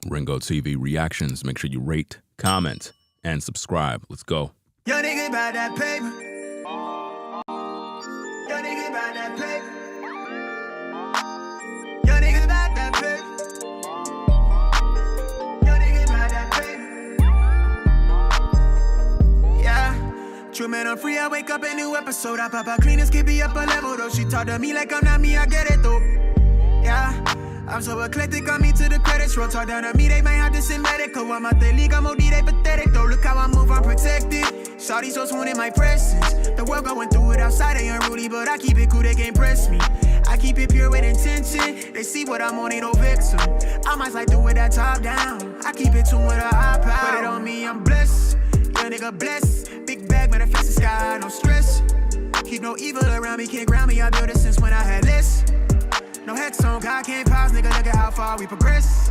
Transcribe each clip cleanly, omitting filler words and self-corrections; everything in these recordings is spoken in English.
Ringo TV reactions. Make sure you rate, comment, and subscribe. Let's go. Yo, nigga, about that paper. Yo, nigga, about that paper. Yo, nigga, about that paper. Yo, nigga, about that paper. Yeah. True man, I'm free. I wake up a new episode. I pop out clean and skip up a level though. She talk to me like I'm not me. I get it though. Yeah. I'm so eclectic, on me to the credits roll. Talk down to me, they might have to send medical. I'm out the league, I'm OD, they pathetic though. Look how I move, I'm protected. Shawty so swoon in my presence. The world going through it outside, they unruly, but I keep it cool, they can't press me. I keep it pure with intention. They see what I'm on, ain't no victim. I might like do it that top down. I keep it tuned with a high power. Put it on me, I'm blessed. Young nigga blessed. Big bag, manifest the sky, no stress. Keep no evil around me, can't ground me. I built it since when I had less. No hex on, God can't pause, nigga, look at how far we progress.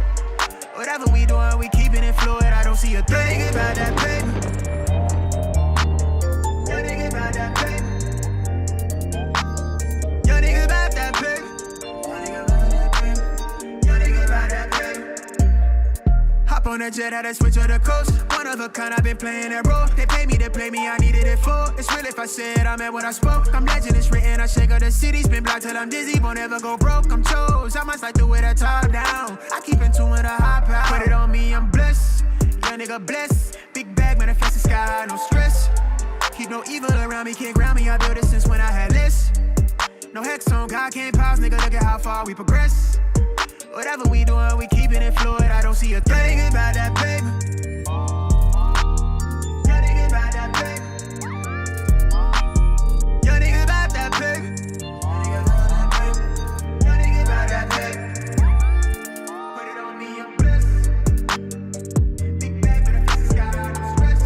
Whatever we doing, we keeping it fluid, I don't see a thing. Yo, nigga, about that paper. Yo, nigga, about that paper. Yo, nigga, about that paper. Yo, nigga, about that paper. Hop on that jet, had to switch to the coast. One of a kind, I've been playing that role. They pay me to play me, I needed it for. It's real if I said I meant what I spoke. I'm legend, it's written, I shake up the city. Spin block till I'm dizzy, won't ever go broke. I'm chose, I must like do it at top down. I keep in tune with a high power. Put it on me, I'm blessed. Young nigga blessed. Big bag, manifest the sky, no stress. Keep no evil around me, can't ground me. I built it since when I had less. No hex on, God can't pause, nigga, look at how far we progress. Whatever we doing, we keeping it fluid, I don't see a thing. Yo, nigga, about that paper. Yo, nigga, about that paper. Yo, nigga, about that paper. Yo, nigga, about that paper. Put it on me, I'm blessed. Big bag, but I feel the sky, no stress.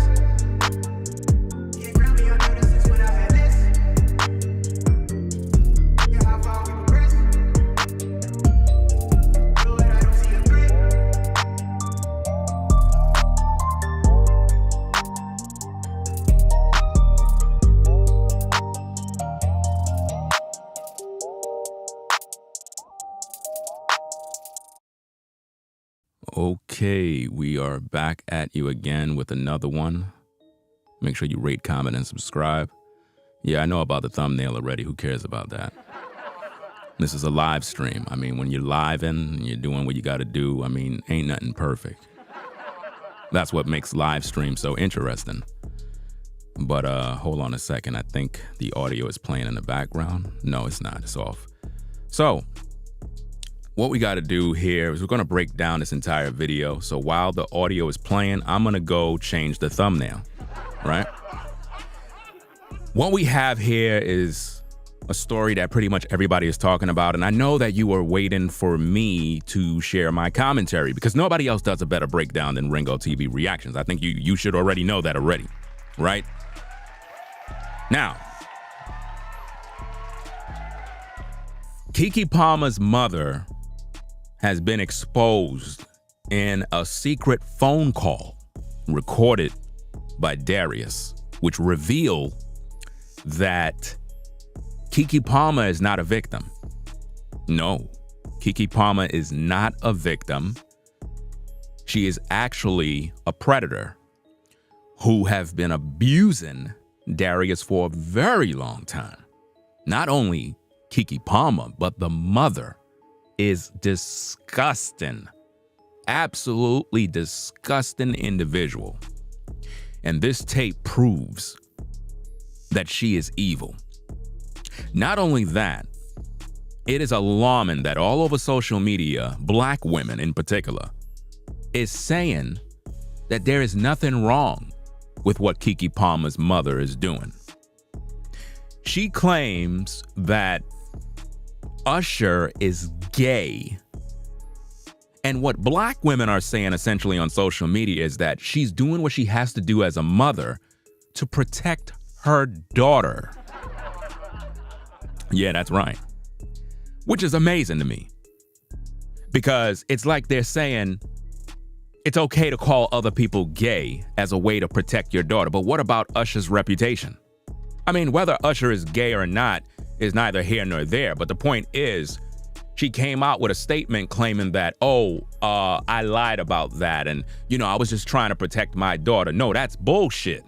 Can't ground me, I know this since when I had less. Look at how far we progress. Okay, we are back at you again with another one. Make sure you rate, comment, and subscribe. Yeah, I know about the thumbnail already. Who cares about that? This is a live stream. I mean, when you're live and you're doing what you got to do, I mean, ain't nothing perfect. That's what makes live streams so interesting. But hold on a second. I think the audio is playing in the background. No, it's not. It's off. So what we got to do here is we're going to break down this entire video. So while the audio is playing, I'm going to go change the thumbnail, right? What we have here is a story that pretty much everybody is talking about. And I know that you are waiting for me to share my commentary because nobody else does a better breakdown than Ringo TV Reactions. I think you should already know that already, right? Now, Keke Palmer's mother has been exposed in a secret phone call recorded by Darius, which revealed that Keke Palmer is not a victim. No, Keke Palmer is not a victim. She is actually a predator who have been abusing Darius for a very long time. Not only Keke Palmer, but the mother is disgusting, absolutely disgusting individual. And this tape proves that she is evil. Not only that, it is alarming that all over social media, black women in particular, is saying that there is nothing wrong with what Keke Palmer's mother is doing. She claims that Usher is gay. And what black women are saying essentially on social media is that she's doing what she has to do as a mother to protect her daughter. Yeah, that's right. Which is amazing to me. Because it's like they're saying it's okay to call other people gay as a way to protect your daughter. But what about Usher's reputation? I mean, whether Usher is gay or not is neither here nor there. But the point is, she came out with a statement claiming that, I lied about that. And, I was just trying to protect my daughter. No, that's bullshit.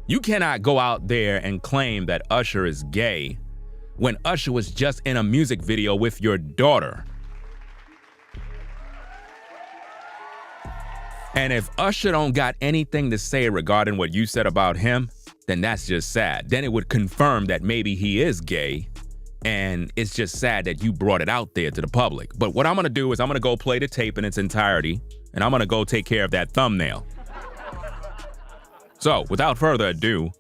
You cannot go out there and claim that Usher is gay when Usher was just in a music video with your daughter. And if Usher don't got anything to say regarding what you said about him, then that's just sad. Then it would confirm that maybe he is gay, and it's just sad that you brought it out there to the public. But what I'm gonna do is I'm gonna go play the tape in its entirety, and I'm gonna go take care of that thumbnail. So, without further ado,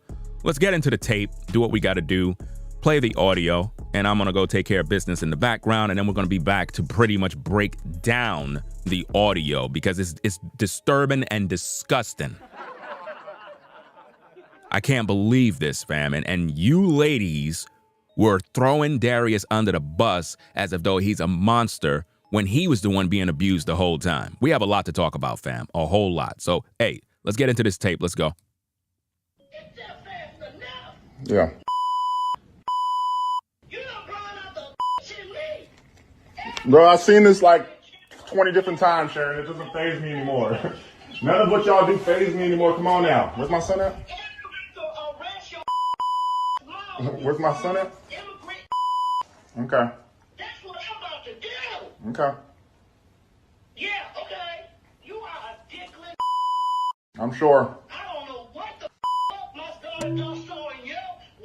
let's get into the tape, do what we gotta do, play the audio, and I'm gonna go take care of business in the background, and then we're gonna be back to pretty much break down the audio because it's disturbing and disgusting. I can't believe this, fam. And you ladies were throwing Darius under the bus as if though he's a monster when he was the one being abused the whole time. We have a lot to talk about, fam. A whole lot. So, hey, let's get into this tape. Let's go. Yeah. Bro, I've seen this like 20 different times, Sharon. It doesn't faze me anymore. None of what y'all do faze me anymore. Come on now. Where's my son at? Where's my son at? Okay. That's what I'm about to do. Okay. Yeah, okay. You are a dickless. I'm sure. I don't know what the my son done showing your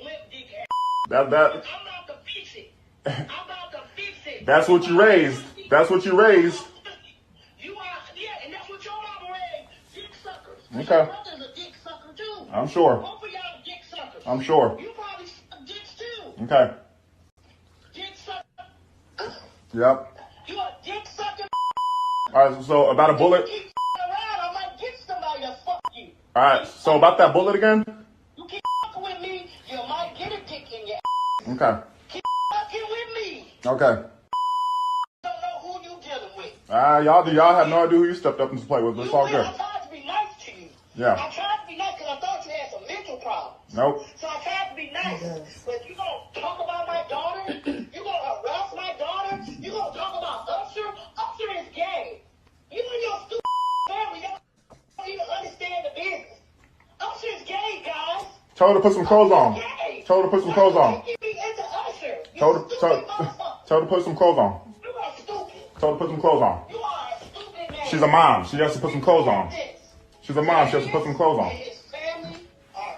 limp dick ass. That I'm about to fix it. I'm about to fix it. That's what you raised. That's what you raised. You are, yeah, and that's what your mama raised. Dick suckers. Okay. Your brother's a dick sucker too. I'm sure. Both of y'all dick suckers. I'm sure. You probably suck dicks too. Okay. Dick sucker. Yep. You a dick sucker. All right, so about a bullet. You keep around, I might get somebody to fuck you. All right, so about that bullet again. You keep fucking with me, you might get a dick in your ass. Okay. Keep fucking with me. Okay. Don't know who you dealing with. Y'all have no idea who you stepped up to play with, but it's all good. I tried to be nice to you. Yeah. I tried to be nice because I thought you had some mental problems. Nope. So I tried to be nice. But you gonna talk about my daughter? You gonna harass my daughter? You gonna talk about Usher? Usher is gay. You and your stupid family don't even understand the business. Usher is gay, guys. Told her to put some clothes on. Gay. Told her to put some clothes on. You be into Usher. Told her to put some clothes on. You are stupid. Told her to put some clothes on. You are a stupid man. She's a mom. She has to put some clothes on. She's a mom. She has to put some clothes on. His family are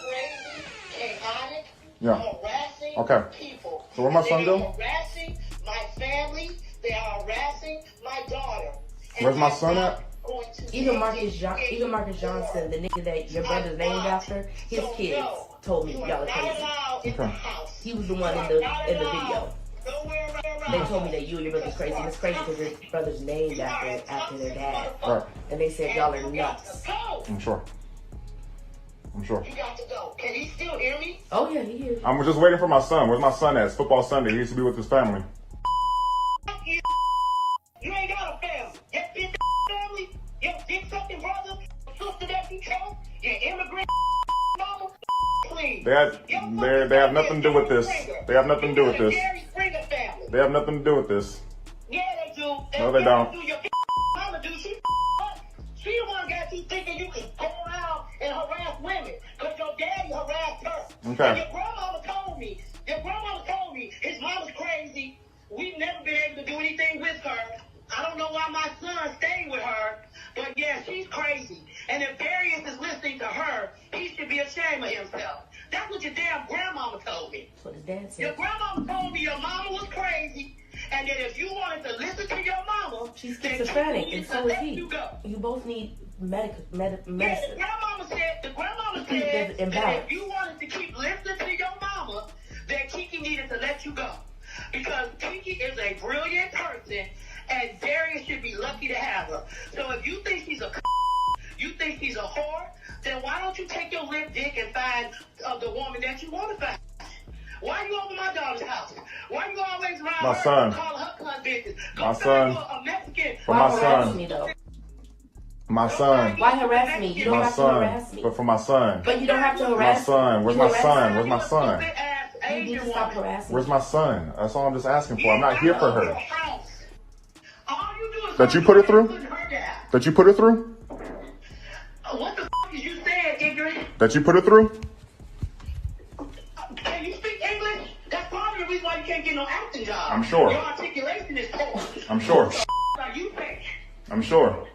crazy, chaotic, Yeah. harassing Okay. people. So what my son do? They are harassing my family. They are harassing my daughter. And Where's my I'm son not at? going to Even let Marcus, you get even Marcus Johnson, the nigga that your brother's named after, his So kids no, told me you y'all are are not crazy. allowed in the Okay. house. He was the one You in are the not in the allowed video. nowhere around. They told me that you and your brother's crazy. And it's crazy because your brother's named after their dad. Right. And they said y'all are nuts. Go. I'm sure. I'm sure. You got to go. Can he still hear me? Oh yeah, he is. I'm just waiting for my son. Where's my son at? It's football Sunday. He used to be with his family. You ain't got a family. Your bitch family, your dick sucking brother, sister that you chose, your immigrant mama, please. They have nothing to do with this. They have nothing to do with this. Jerry Springer family. They have nothing to do with this. Yeah, they do. No, they don't. Your mama do. She the one got you thinking you can go around and harass women because your daddy harassed her. Okay. And your grandmama told me his mama's crazy. We've never been able to do anything with her. I don't know why my son stayed with her, but yeah, she's crazy. And if Darius is listening to her, he should be ashamed of himself. That's what your damn grandmama told me. That's what his dad Your said. grandmama told me your mama was crazy, and that if you wanted to listen to your mama, She's then schizophrenic, she and needed so to is let he. you go. You both need Yeah, medicine. the grandmama said There's that imbalance. if you wanted to keep listening to your mama, then Kiki needed to let you go. Because Kiki is a brilliant person, and Darius should be lucky to have her. So if you think she's a you think she's a whore, then why don't you take your limp dick and find the woman that you want to find? Why you over my daughter's house? Why you always around My her son. calling her cunt bitches? Go My find son. you a Mexican. For Why my harass son. me though? My son. Why harass me? You don't My have to harass son. me. But for my son. But you don't have to My harass son. Where's me. my You harass son? me. Where's my son? You need to stop harassing. Where's my son? That's all I'm just asking for. I'm not here for her. All you do is That you put her through? That you put her through? What the fuck is you saying, ignorant? That you put her through? Can you speak English? That's part of the reason why you can't get no acting job. I'm sure. Your articulation is poor. I'm sure. What the are you fake? I'm sure.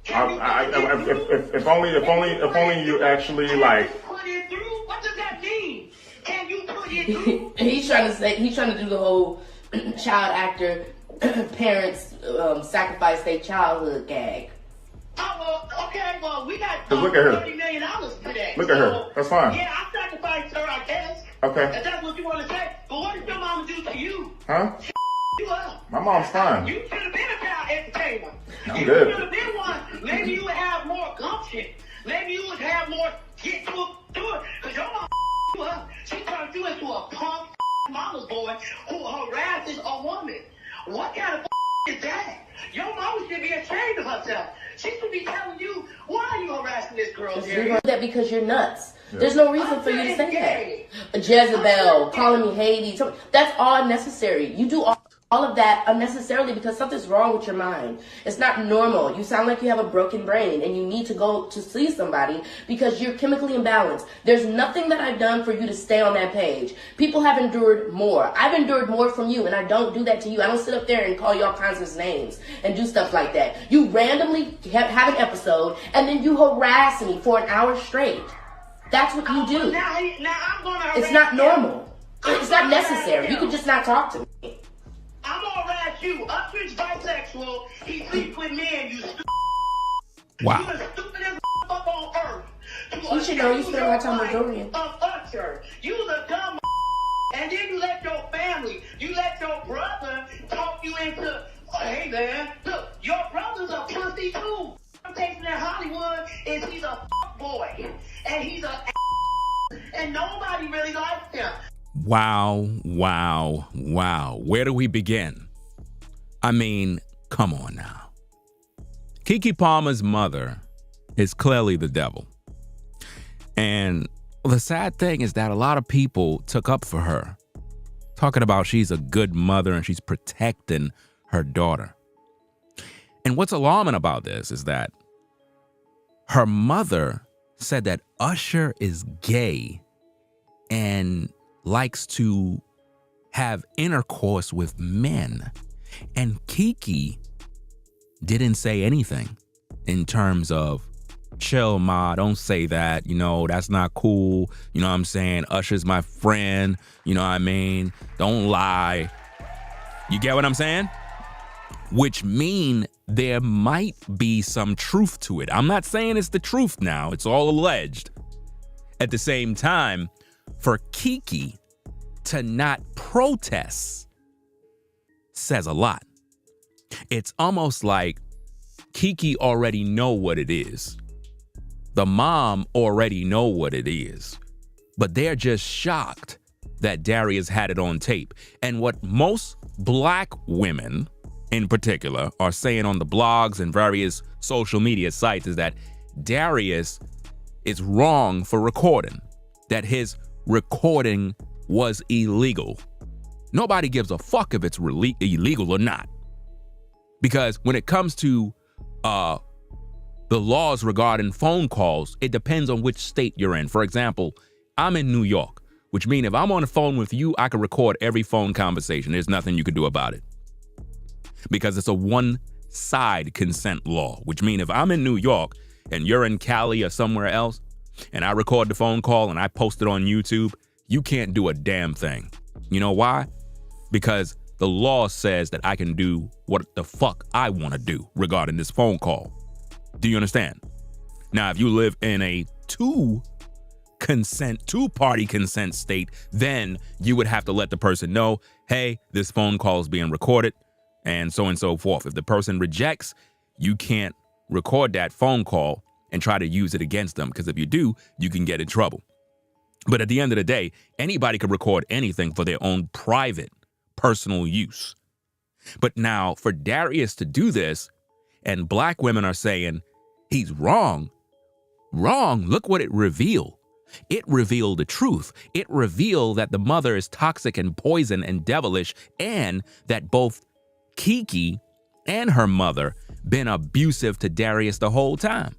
If only you actually like. Put it through? What does that mean? Can you put it through? he's trying to do the whole child actor parents sacrifice their childhood gag. Oh, well, okay, well, we got Look at her. $30 million today. Look at her. That's fine. Yeah, I sacrificed her, I guess. Okay. If that's what you want to say. But what did your mama do to you? Huh? You up. My mom's fine. You should have been a child entertainer. I'm You good. should have been one. Maybe you would have more gumption. Maybe you would have more get to it. Because your mama you up. She turned you into a punk mama's boy who harasses a woman. What kind of is that? Your mama should be ashamed of herself. She should be telling you, why are you harassing this girl, You Jerry? do that because you're nuts. There's no reason for you to say that. Jezebel, calling me Hades, that's all unnecessary. You do all of that unnecessarily because something's wrong with your mind. It's not normal. You sound like you have a broken brain and you need to go to see somebody because you're chemically imbalanced. There's nothing that I've done for you to stay on that page. People have endured more. I've endured more from you and I don't do that to you. I don't sit up there and call you all kinds of names and do stuff like that. You randomly have an episode and then you harass me for an hour straight. That's what you do. Now I'm gonna It's not normal. It's not necessary. You could just not talk to me. I'm gonna harass you. Usher's bisexual. He sleeps with men. You stupid. Wow. You the stupidest fuck on earth. You should know you spend my time with Dorian. Of Usher. You the dumb and then you let your family, you let your brother talk you into, hey man, look, your brother's a pussy too. I'm tasting that Hollywood is he's a fuck boy. And he's a and nobody really likes him. Wow. Where do we begin? I mean, come on now. Keke Palmer's mother is clearly the devil. And the sad thing is that a lot of people took up for her, talking about she's a good mother and she's protecting her daughter. And what's alarming about this is that her mother said that Usher is gay and likes to have intercourse with men. And Keke didn't say anything in terms of, chill, ma, don't say that. You know, that's not cool. You know what I'm saying? Usher's my friend. You know what I mean? Don't lie. You get what I'm saying? Which mean there might be some truth to it. I'm not saying it's the truth now. It's all alleged. At the same time, for Keke to not protest says a lot. It's almost like Keke already know what it is. The mom already know what it is. But they're just shocked that Darius had it on tape. And what most black women in particular are saying on the blogs and various social media sites is that Darius is wrong for recording, that his recording was illegal. Nobody gives a fuck if it's illegal or not. Because when it comes to the laws regarding phone calls, it depends on which state you're in. For example, I'm in New York, which means if I'm on the phone with you, I can record every phone conversation. There's nothing you can do about it. Because it's a one-side consent law, which means if I'm in New York and you're in Cali or somewhere else, and I record the phone call and I post it on YouTube, you can't do a damn thing. You know why? Because the law says that I can do what the fuck I want to do regarding this phone call. Do you understand? Now, if you live in a two-party consent state, then you would have to let the person know, hey, this phone call is being recorded, and so forth. If the person rejects, you can't record that phone call and try to use it against them, because if you do, you can get in trouble. But at the end of the day, anybody can record anything for their own private, personal use. But now, for Darius to do this, and black women are saying, he's wrong, look what it revealed. It revealed the truth. It revealed that the mother is toxic and poison and devilish, and that both Keke and her mother been abusive to Darius the whole time.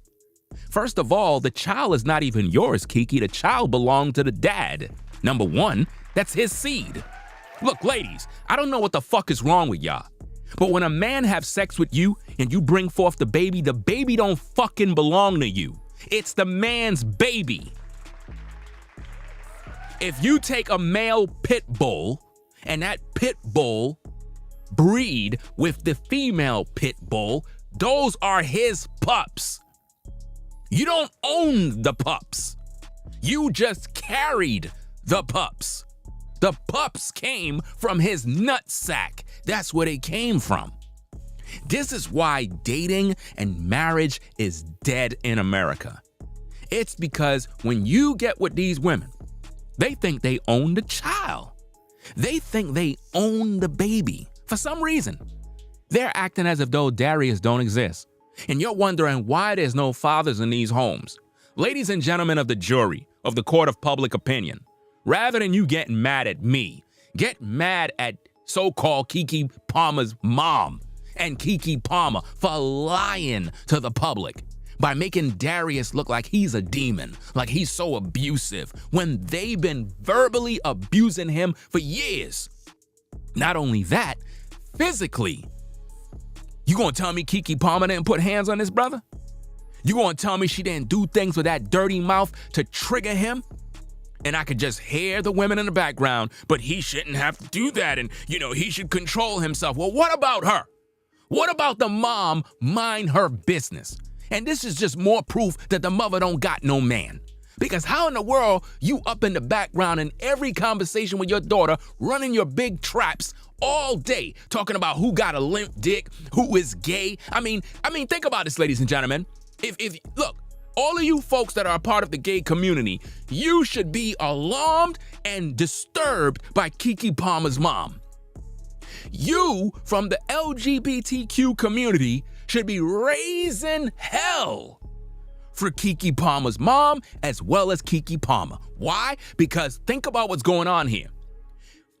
First of all, the child is not even yours, Keke. The child belonged to the dad. Number one, that's his seed. Look, ladies, I don't know what the fuck is wrong with y'all, but when a man have sex with you and you bring forth the baby don't fucking belong to you. It's the man's baby. If you take a male pit bull and that pit bull breed with the female pit bull, those are his pups. You don't own the pups. You just carried the pups. The pups came from his nutsack. That's where they came from. This is why dating and marriage is dead in America. It's because when you get with these women, they think they own the child. They think they own the baby. For some reason, they're acting as if though Darius don't exist. And you're wondering why there's no fathers in these homes. Ladies and gentlemen of the jury, of the court of public opinion, rather than you getting mad at me, get mad at so-called Keke Palmer's mom and Keke Palmer for lying to the public by making Darius look like he's a demon, like he's so abusive, when they've been verbally abusing him for years. Not only that, physically. You gonna tell me Keke Palmer didn't put hands on his brother? You gonna tell me she didn't do things with that dirty mouth to trigger him? And I could just hear the women in the background, but he shouldn't have to do that, and, he should control himself. Well, what about her? What about the mom mind her business? And this is just more proof that the mother don't got no man. Because how in the world you up in the background in every conversation with your daughter, running your big traps all day, talking about who got a limp dick, who is gay? I mean, think about this, ladies and gentlemen. If look, all of you folks that are a part of the gay community, you should be alarmed and disturbed by Keke Palmer's mom. You, from the LGBTQ community, should be raising hell for Keke Palmer's mom as well as Keke Palmer. Why? Because think about what's going on here.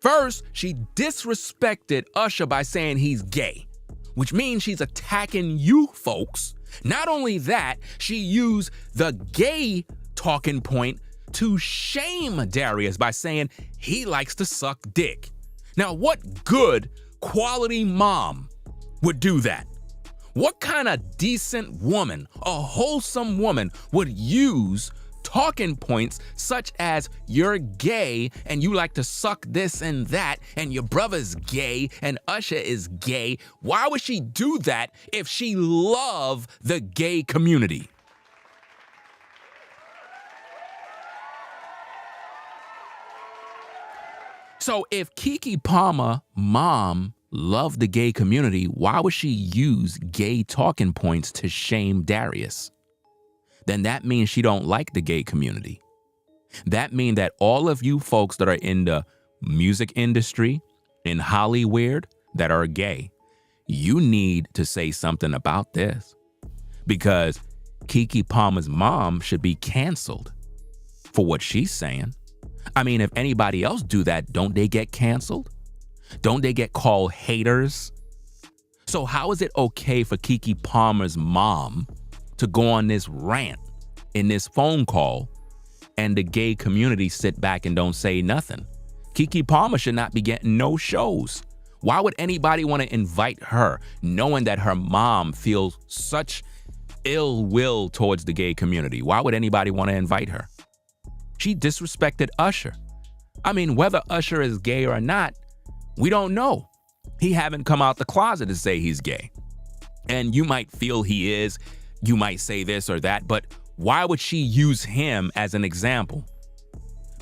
First, she disrespected Usher by saying he's gay, which means she's attacking you folks. Not only that, she used the gay talking point to shame Darius by saying he likes to suck dick. Now, what good quality mom would do that? What kind of decent woman, a wholesome woman, would use talking points such as you're gay and you like to suck this and that and your brother's gay and Usher is gay? Why would she do that if she loved the gay community? So if Keke Palmer mom loved the gay community, why would she use gay talking points to shame Darius? Then that means she don't like the gay community. That means that all of you folks that are in the music industry, in Hollywood, that are gay, you need to say something about this. Because Keke Palmer's mom should be canceled for what she's saying. I mean, if anybody else do that, don't they get canceled? Don't they get called haters? So how is it okay for Keke Palmer's mom to go on this rant in this phone call and the gay community sit back and don't say nothing? Keke Palmer should not be getting no shows. Why would anybody want to invite her knowing that her mom feels such ill will towards the gay community? Why would anybody want to invite her? She disrespected Usher. I mean, whether Usher is gay or not, we don't know. He haven't come out the closet to say he's gay. And you might feel he is, you might say this or that, but why would she use him as an example?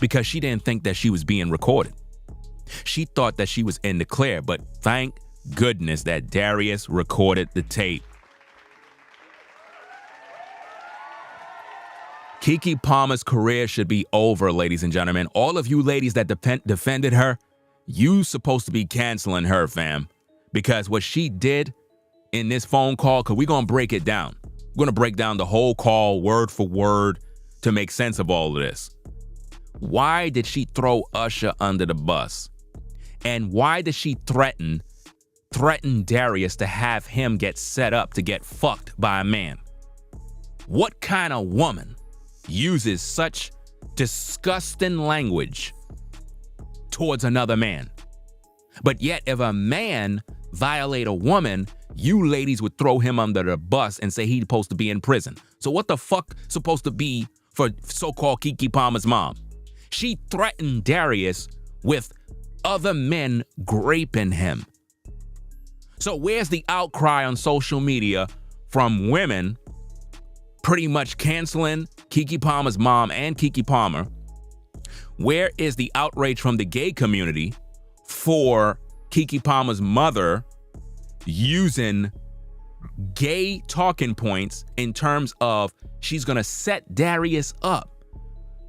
Because she didn't think that she was being recorded. She thought that she was in the clear, but thank goodness that Darius recorded the tape. Keke Palmer's career should be over, ladies and gentlemen. All of you ladies that defended her, you supposed to be canceling her, fam. Because what she did in this phone call, because we're going to break it down. We're going to break down the whole call word for word to make sense of all of this. why did she throw Usher under the bus? And why did she threaten Darius to have him get set up to get fucked by a man? What kind of woman uses such disgusting language towards another man? But yet, if a man violate a woman, you ladies would throw him under the bus and say he's supposed to be in prison. So what the fuck supposed to be for so-called Keke Palmer's mom? She threatened Darius with other men graping him. So where's the outcry on social media from women pretty much canceling Keke Palmer's mom and Keke Palmer? Where is the outrage from the gay community for Keke Palmer's mother using gay talking points in terms of she's gonna set Darius up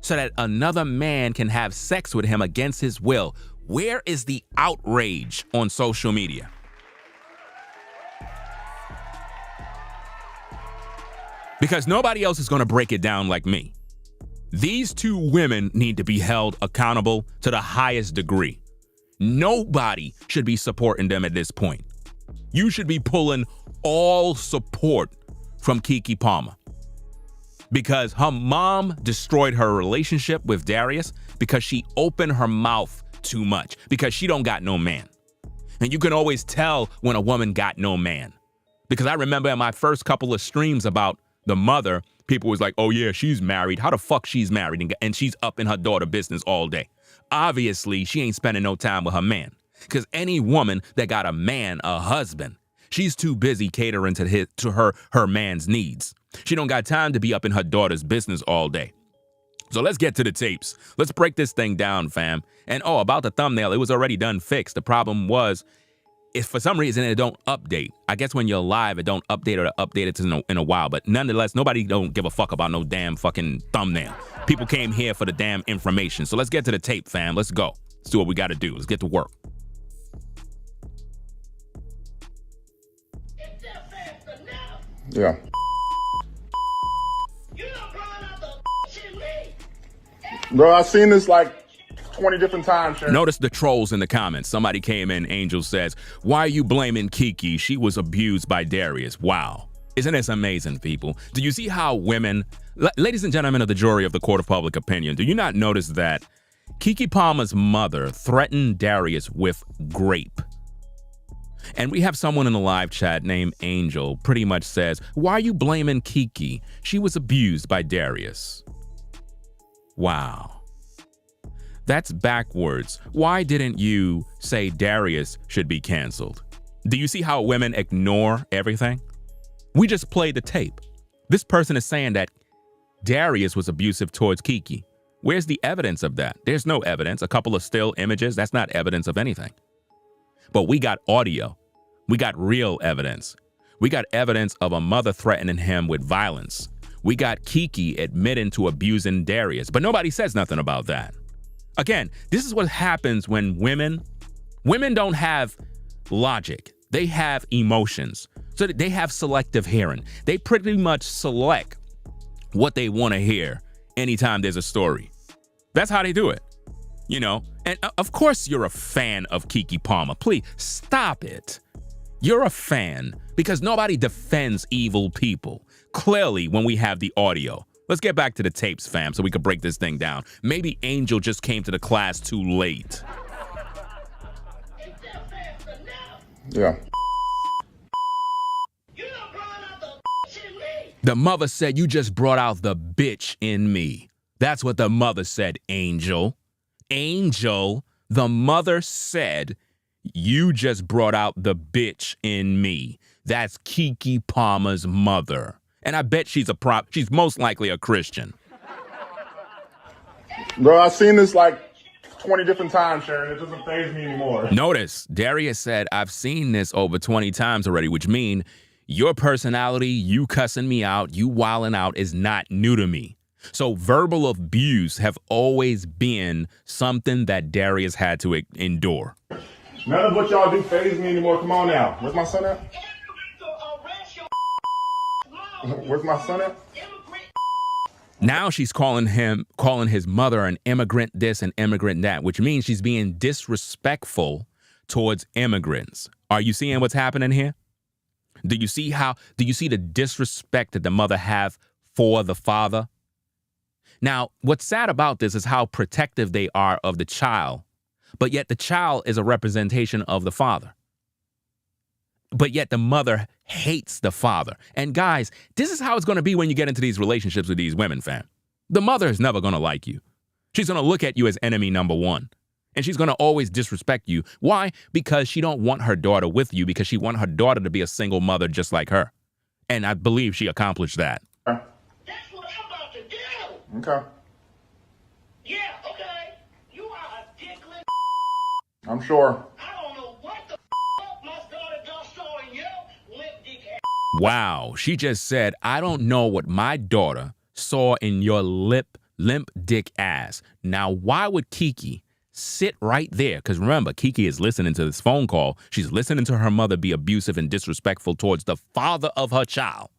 so that another man can have sex with him against his will? Where is the outrage on social media? Because nobody else is gonna break it down like me. These two women need to be held accountable to the highest degree. Nobody should be supporting them at this point. You should be pulling all support from Keke Palmer because her mom destroyed her relationship with Darius because she opened her mouth too much because she don't got no man. And you can always tell when a woman got no man, because I remember in my first couple of streams about the mother, people was like, oh yeah, she's married. How the fuck she's married and she's up in her daughter business all day? Obviously, she ain't spending no time with her man. Because any woman that got a man, a husband, she's too busy catering to her man's needs. She don't got time to be up in her daughter's business all day. So let's get to the tapes. Let's break this thing down, fam. And about the thumbnail, it was already done fixed. The problem was, if for some reason it don't update. I guess when you're live, it don't update or update it in a while. But nonetheless, nobody don't give a fuck about no damn fucking thumbnail. People came here for the damn information. So let's get to the tape, fam. Let's go. Let's do what we got to do. Let's get to work. Yeah. Bro, I've seen this like 20 different times, Sharon. Notice the trolls in the comments. Somebody came in, Angel says, why are you blaming Kiki? She was abused by Darius. Wow. Isn't this amazing, people? Do you see how women, ladies and gentlemen of the jury of the court of public opinion, do you not notice that Keke Palmer's mother threatened Darius with grape? And we have someone in the live chat named Angel pretty much says, why are you blaming Kiki? She was abused by Darius. Wow. That's backwards. Why didn't you say Darius should be canceled? Do you see how women ignore everything? We just played the tape. This person is saying that Darius was abusive towards Kiki. Where's the evidence of that? There's no evidence. A couple of still images, that's not evidence of anything. But we got audio. We got real evidence. We got evidence of a mother threatening him with violence. We got Kiki admitting to abusing Darius, but nobody says nothing about that. Again, this is what happens when women don't have logic. They have emotions. So they have selective hearing. They pretty much select what they want to hear anytime there's a story. That's how they do it. You know, and of course you're a fan of Keke Palmer. Please stop it. You're a fan because nobody defends evil people. Clearly, when we have the audio. Let's get back to the tapes, fam, so we can break this thing down. Maybe Angel just came to the class too late. Yeah. The mother said, you just brought out the bitch in me. That's what the mother said, Angel. Angel, the mother said, you just brought out the bitch in me. That's Keke Palmer's mother. And I bet she's most likely a Christian. Bro, I've seen this like 20 different times, Sharon. It doesn't faze me anymore. Notice, Darius said, I've seen this over 20 times already, which means your personality, you cussing me out, you wilding out is not new to me. So verbal abuse have always been something that Darius had to endure. None of what y'all do faze me anymore. Come on now. Where's my son at? Where's my son at? Now she's calling his mother an immigrant this and immigrant that, which means she's being disrespectful towards immigrants. Are you seeing what's happening here? Do you see the disrespect that the mother have for the father? Now, what's sad about this is how protective they are of the child, but yet the child is a representation of the father. But yet the mother hates the father. And guys, this is how it's going to be when you get into these relationships with these women, fam. The mother is never going to like you. She's going to look at you as enemy number one. And she's going to always disrespect you. Why? Because she don't want her daughter with you, because she want her daughter to be a single mother just like her. And I believe she accomplished that. That's what I'm about to do. Okay. Yeah, okay. You are a dickless. I'm sure. I don't know what the my daughter just saw in your limp dick ass. Wow. She just said, I don't know what my daughter saw in your limp dick ass. Now, why would Keke sit right there? Because remember, Keke is listening to this phone call. She's listening to her mother be abusive and disrespectful towards the father of her child.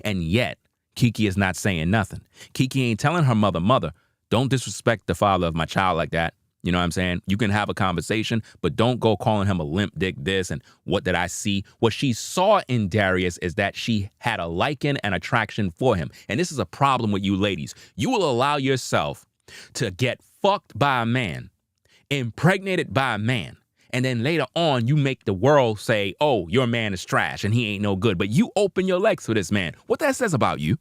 And yet, Keke is not saying nothing. Keke ain't telling her mother, don't disrespect the father of my child like that. You know what I'm saying? You can have a conversation, but don't go calling him a limp dick this and what did I see? What she saw in Darius is that she had a liking and attraction for him. And this is a problem with you ladies. You will allow yourself to get fucked by a man, impregnated by a man, and then later on you make the world say, oh, your man is trash and he ain't no good. But you open your legs for this man. What that says about you?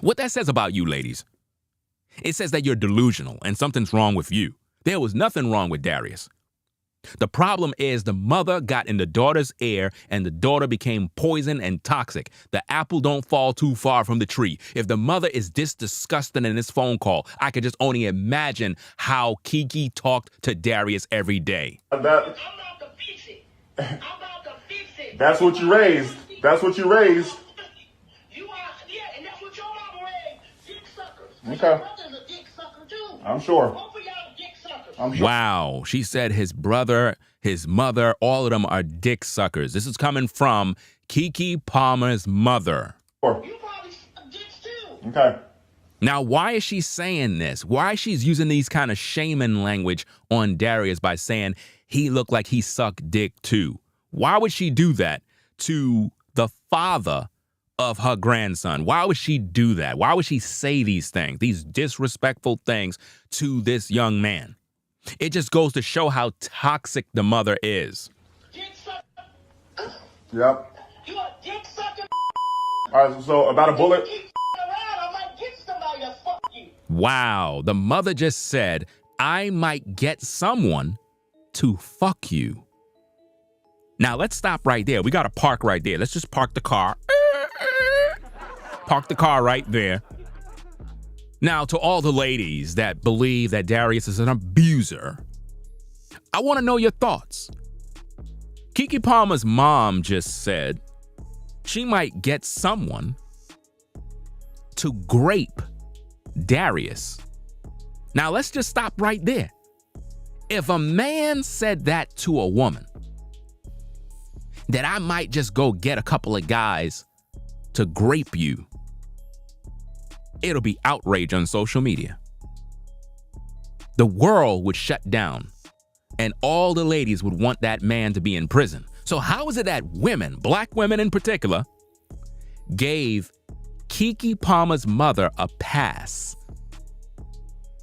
What that says about you, ladies? It says that you're delusional and something's wrong with you. There was nothing wrong with Darius. The problem is the mother got in the daughter's ear and the daughter became poison and toxic. The apple don't fall too far from the tree. If the mother is this disgusting in this phone call, I could just only imagine how Keke talked to Darius every day. I'm about to fix it. I'm about to fix it. That's what you raised. That's what you raised. You are, yeah, and that's what your mama raised. Dick suckers. Okay. Your brother's a dick sucker too. I'm sure. Both of y'all dick suckers. I'm sure. Wow. She said his brother, his mother, all of them are dick suckers. This is coming from Keke Palmer's mother. You probably suck dicks too. Okay. Now, why is she saying this? Why she's using these kind of shaman language on Darius by saying he looked like he sucked dick too? Why would she do that to the father of her grandson? Why would she do that? Why would she say these things, these disrespectful things to this young man? It just goes to show how toxic the mother is. Dick sucker. Yep. You a dick sucker. All right. So about a bullet. Keep around. I might get somebody to fuck you. Wow. The mother just said, I might get someone to fuck you. Now, let's stop right there. We got to park right there. Let's just park the car. Park the car right there. Now, to all the ladies that believe that Darius is an abuser, I want to know your thoughts. Keke Palmer's mom just said she might get someone to grape Darius. Now, let's just stop right there. If a man said that to a woman, that I might just go get a couple of guys to grape you, it'll be outrage on social media. The world would shut down and all the ladies would want that man to be in prison. So how is it that women, black women in particular, gave Keke Palmer's mother a pass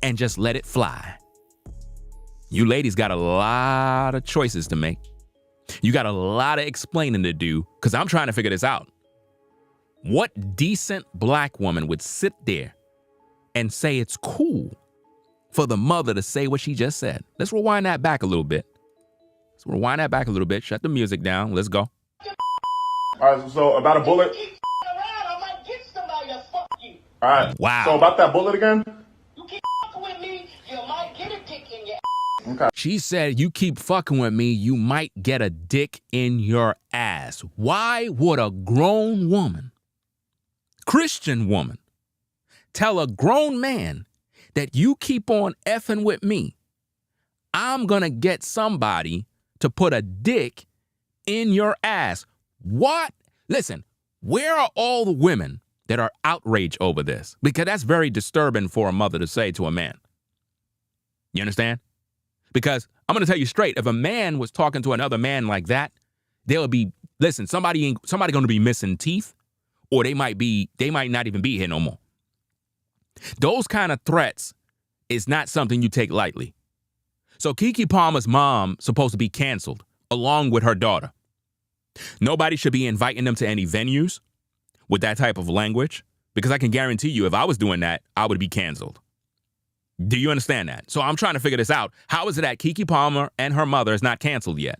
and just let it fly? You ladies got a lot of choices to make. You got a lot of explaining to do, because I'm trying to figure this out. What decent black woman would sit there and say it's cool for the mother to say what she just said? Let's rewind that back a little bit. Shut the music down. Let's go. All right. So about a bullet. Keep around. I might get somebody to fuck you. All right. Wow. So about that bullet again. You keep fucking with me, you might get a dick in your Okay. She said, you keep fucking with me, you might get a dick in your ass. Why would a grown woman, Christian woman, tell a grown man that you keep on effing with me, I'm gonna get somebody to put a dick in your ass? What? Listen, where are all the women that are outraged over this, because that's very disturbing for a mother to say to a man. You understand? Because I'm going to tell you straight, if a man was talking to another man like that, there would be, listen, somebody going to be missing teeth, or they might not even be here no more. Those kind of threats is not something you take lightly. So Keke Palmer's mom supposed to be canceled along with her daughter. Nobody should be inviting them to any venues with that type of language, because I can guarantee you if I was doing that, I would be canceled. Do you understand that? So I'm trying to figure this out. How is it that Keke Palmer and her mother is not canceled yet?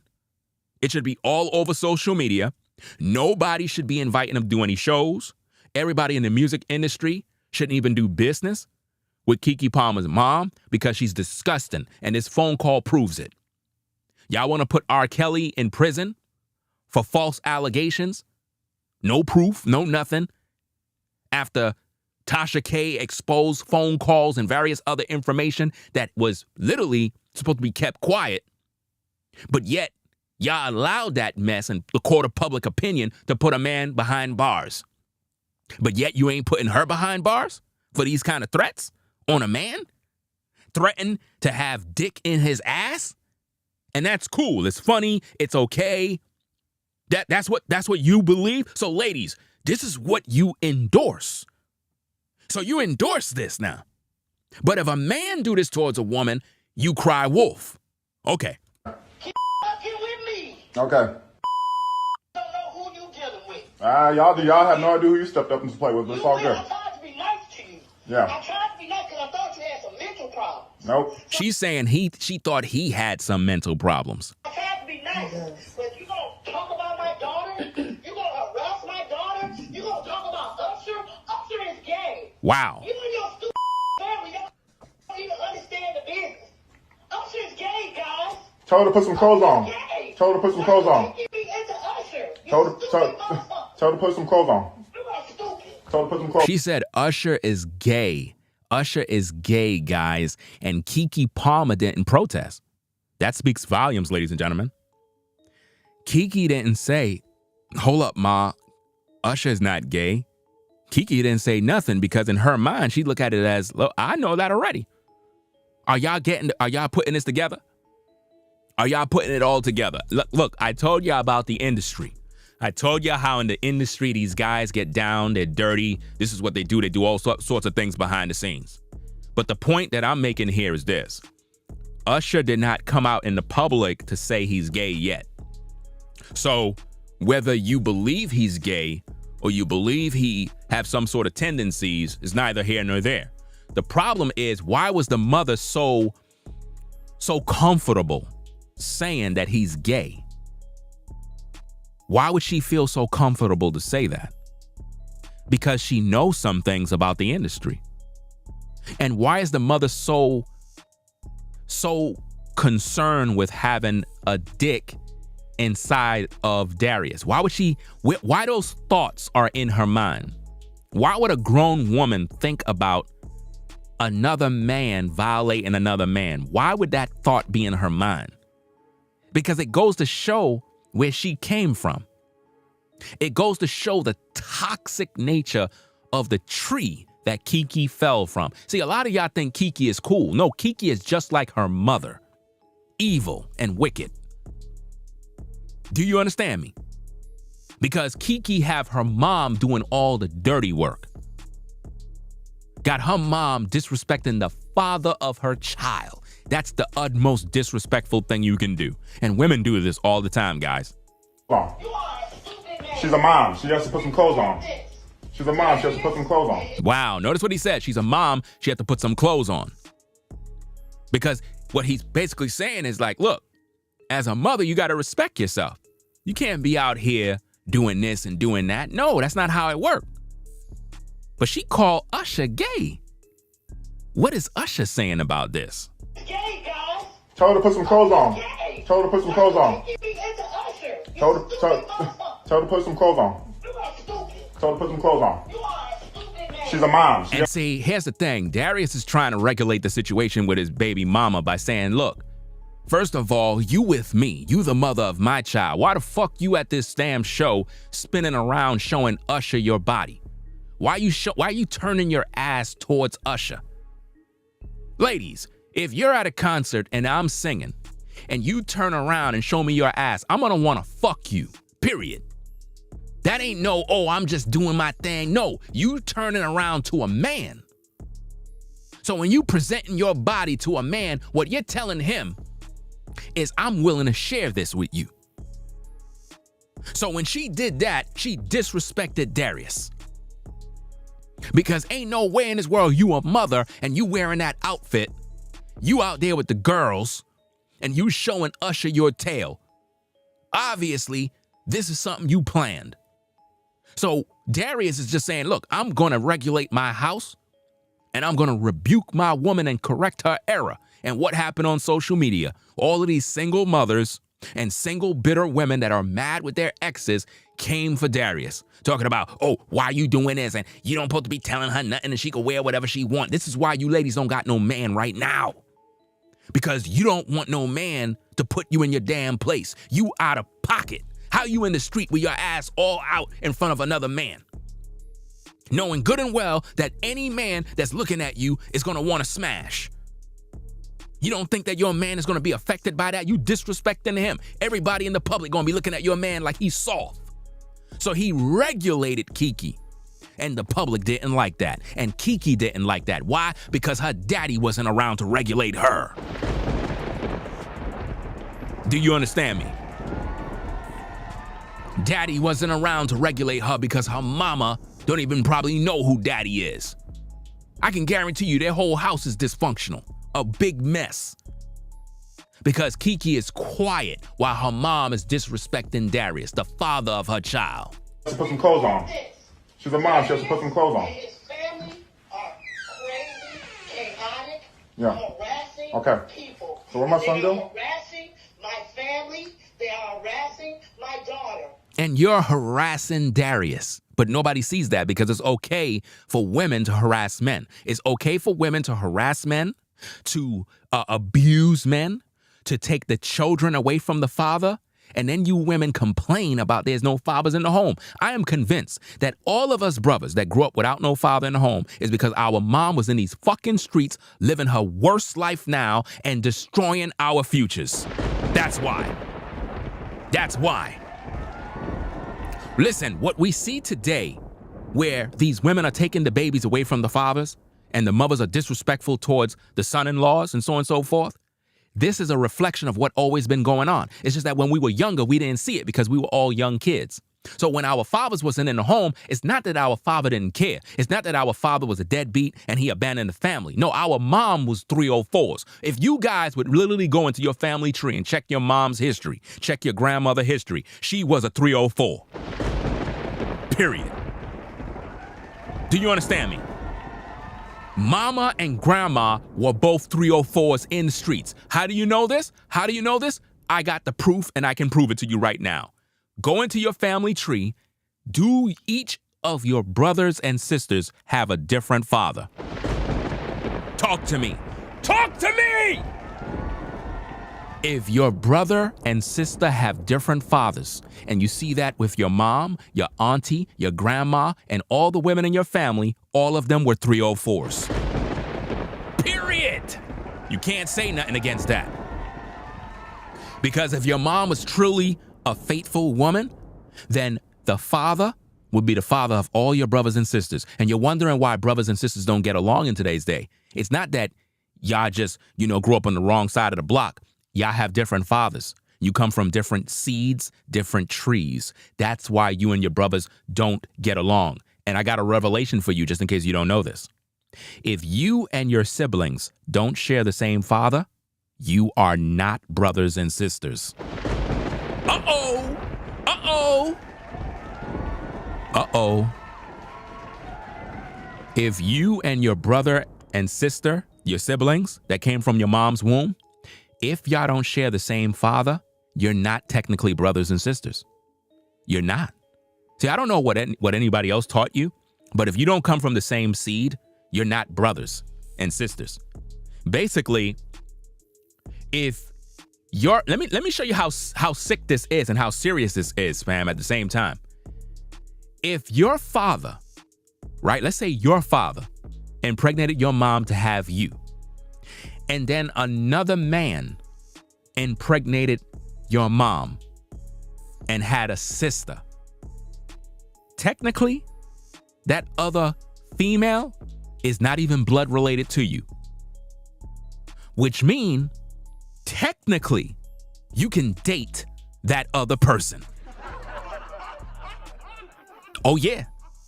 It should be all over social media. Nobody should be inviting them to do any shows. Everybody in the music industry shouldn't even do business with Keke Palmer's mom because she's disgusting, and this phone call proves it. Y'all want to put R. Kelly in prison for false allegations? No proof, no nothing. After Tasha K exposed phone calls and various other information that was literally supposed to be kept quiet. But yet, y'all allowed that mess in the court of public opinion to put a man behind bars. But yet you ain't putting her behind bars for these kind of threats on a man? Threaten to have dick in his ass? And that's cool. It's funny. It's okay. That's what you believe. So ladies, this is what you endorse. So you endorse this now. But if a man do this towards a woman, you cry wolf. Okay. Keep with me. Okay. Don't know who you dealing with. Y'all have no idea who you stepped up and play with, but it's all I good. tried to be nice to you. Yeah. I tried to be nice because I thought you had some mental problems. Nope. She's saying she thought he had some mental problems. I tried to be nice, but you gonna talk about my daughter? You gonna harass my daughter? You gonna talk about Usher? Usher is gay. Wow. You and your stupid family, y'all don't even understand the business. Usher is gay, guys. Told her to put some clothes on. Gay. Told her to put some clothes on. You be into Usher. Told her to put some clothes on. You are stupid. Told her to put some clothes. She said Usher is gay. Usher is gay, guys. And Keke Palmer didn't protest. That speaks volumes, ladies and gentlemen. Keke didn't say, hold up, ma, Usher is not gay. Keke didn't say nothing because in her mind, she looked at it as, look, I know that already. Are y'all putting this together? Are y'all putting it all together? Look, I told y'all about the industry. I told y'all how in the industry, these guys get down, they're dirty. This is what they do. They do all sorts of things behind the scenes. But the point that I'm making here is this. Usher did not come out in the public to say he's gay yet. So whether you believe he's gay or you believe he have some sort of tendencies is neither here nor there. The problem is, why was the mother so comfortable saying that he's gay? Why would she feel so comfortable to say that? Because she knows some things about the industry. And why is the mother so concerned with having a dick inside of Darius? Why those thoughts are in her mind? Why would a grown woman think about another man violating another man? Why would that thought be in her mind? Because it goes to show where she came from. It goes to show the toxic nature of the tree that Keke fell from. See, a lot of y'all think Keke is cool. No, Keke is just like her mother, evil and wicked. Do you understand me? Because Keke have her mom doing all the dirty work. Got her mom disrespecting the father of her child. That's the utmost disrespectful thing you can do. And women do this all the time, guys. She's a mom. She has to put some clothes on. She's a mom. She has to put some clothes on. Wow. Notice what he said. She's a mom. She had to put some clothes on. Because what he's basically saying is like, look, as a mother, you got to respect yourself. You can't be out here doing this and doing that. No, that's not how it works. But she called Usher gay. What is Usher saying about this? Gay, guys. Told her to put some clothes on. Gay. Told her to put some clothes on. You be into Usher. Told her to put some clothes on. You are stupid. Told her to put some clothes on. You are a stupid man. She's a mom. And see, here's the thing. Darius is trying to regulate the situation with his baby mama by saying, look, first of all, you with me. You the mother of my child. Why the fuck you at this damn show spinning around showing Usher your body? Why are you turning your ass towards Usher? Ladies, if you're at a concert and I'm singing and you turn around and show me your ass, I'm gonna wanna fuck you, period. That ain't no, oh, I'm just doing my thing. No, you turning around to a man. So when you presenting your body to a man, what you're telling him is, I'm willing to share this with you. So when she did that, she disrespected Darius. Because ain't no way in this world you a mother and you wearing that outfit, you out there with the girls, and you showing Usher your tail. Obviously, this is something you planned. So Darius is just saying, look, I'm going to regulate my house, and I'm going to rebuke my woman and correct her error. And what happened on social media? All of these single mothers and single bitter women that are mad with their exes came for Darius, talking about, oh, why are you doing this? And you don't supposed to be telling her nothing and she can wear whatever she want. This is why you ladies don't got no man right now. Because you don't want no man to put you in your damn place. You out of pocket. How you in the street with your ass all out in front of another man? Knowing good and well that any man that's looking at you is going to want to smash. You don't think that your man is going to be affected by that? You disrespecting him. Everybody in the public going to be looking at your man like he's soft. So he regulated Kiki. And the public didn't like that. And Kiki didn't like that. Why? Because her daddy wasn't around to regulate her. Do you understand me? Daddy wasn't around to regulate her because her mama don't even probably know who daddy is. I can guarantee you their whole house is dysfunctional. A big mess. Because Kiki is quiet while her mom is disrespecting Darius, the father of her child. She put some clothes on. She's a mom. She has to put some clothes on. His family are crazy, chaotic, Yeah. harassing Okay. people. So what my son do? They are harassing my family. They are harassing my daughter. And you're harassing Darius. But nobody sees that because it's okay for women to harass men. It's okay for women to harass men, to abuse men, to take the children away from the father. And then you women complain about there's no fathers in the home. I am convinced that all of us brothers that grew up without no father in the home is because our mom was in these fucking streets living her worst life now and destroying our futures. That's why. That's why. Listen, what we see today, where these women are taking the babies away from the fathers and the mothers are disrespectful towards the son-in-laws and so on and so forth, this is a reflection of what always been going on. It's just that when we were younger, we didn't see it because we were all young kids. So when our fathers wasn't in the home, it's not that our father didn't care. It's not that our father was a deadbeat and he abandoned the family. No, our mom was 304s. If you guys would literally go into your family tree and check your mom's history, check your grandmother history, she was a 304. Period. Do you understand me? Mama and grandma were both 304s in the streets. How do you know this? How do you know this? I got the proof and I can prove it to you right now. Go into your family tree. Do each of your brothers and sisters have a different father? Talk to me. Talk to me! If your brother and sister have different fathers, and you see that with your mom, your auntie, your grandma, and all the women in your family, all of them were 304s. Period. You can't say nothing against that. Because if your mom was truly a faithful woman, then the father would be the father of all your brothers and sisters. And you're wondering why brothers and sisters don't get along in today's day. It's not that y'all just, grew up on the wrong side of the block. Y'all have different fathers. You come from different seeds, different trees. That's why you and your brothers don't get along. And I got a revelation for you just in case you don't know this. If you and your siblings don't share the same father, you are not brothers and sisters. Uh-oh! Uh-oh! Uh-oh. If you and your brother and sister, your siblings that came from your mom's womb, if y'all don't share the same father, you're not technically brothers and sisters. You're not. See, I don't know what anybody else taught you, but if you don't come from the same seed, you're not brothers and sisters. Basically, if you're, let me show you how sick this is and how serious this is, fam, at the same time. If your father right? Let's say your father impregnated your mom to have you. And then another man impregnated your mom and had a sister. Technically, that other female is not even blood related to you. Which means, technically, you can date that other person. Oh yeah,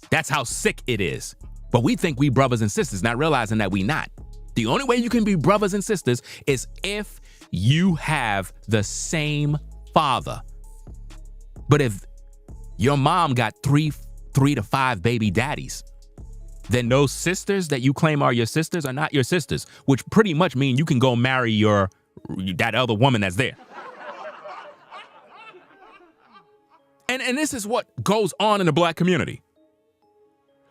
that's how sick it is. But we think we brothers and sisters, not realizing that we not. The only way you can be brothers and sisters is if you have the same father. But if your mom got three to five baby daddies, then those sisters that you claim are your sisters are not your sisters, which pretty much mean you can go marry that other woman that's there. And this is what goes on in the black community.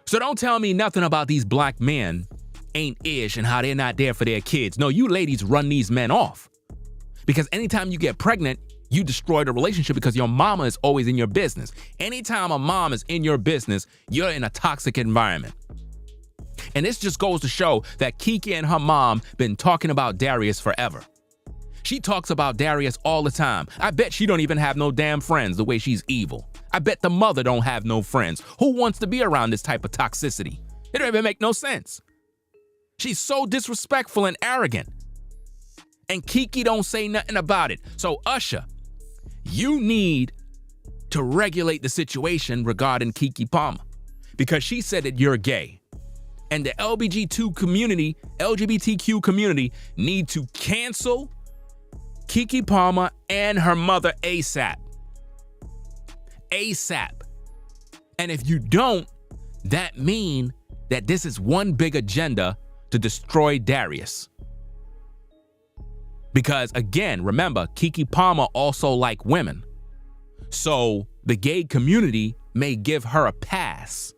So don't tell me nothing about these black men ain't ish and how they're not there for their kids. No, you ladies run these men off. Because anytime you get pregnant, you destroy the relationship because your mama is always in your business. Anytime a mom is in your business, you're in a toxic environment. And this just goes to show that Keke and her mom been talking about Darius forever. She talks about Darius all the time. I bet she don't even have no damn friends the way she's evil. I bet the mother don't have no friends. Who wants to be around this type of toxicity? It don't even make no sense. She's so disrespectful and arrogant. And Keke don't say nothing about it. So Usher, you need to regulate the situation regarding Keke Palmer because she said that you're gay. And the LGBTQ community need to cancel Keke Palmer and her mother ASAP. ASAP. And if you don't, that mean that this is one big agenda to destroy Darius. Because again, remember, Keke Palmer also like women. So the gay community may give her a pass.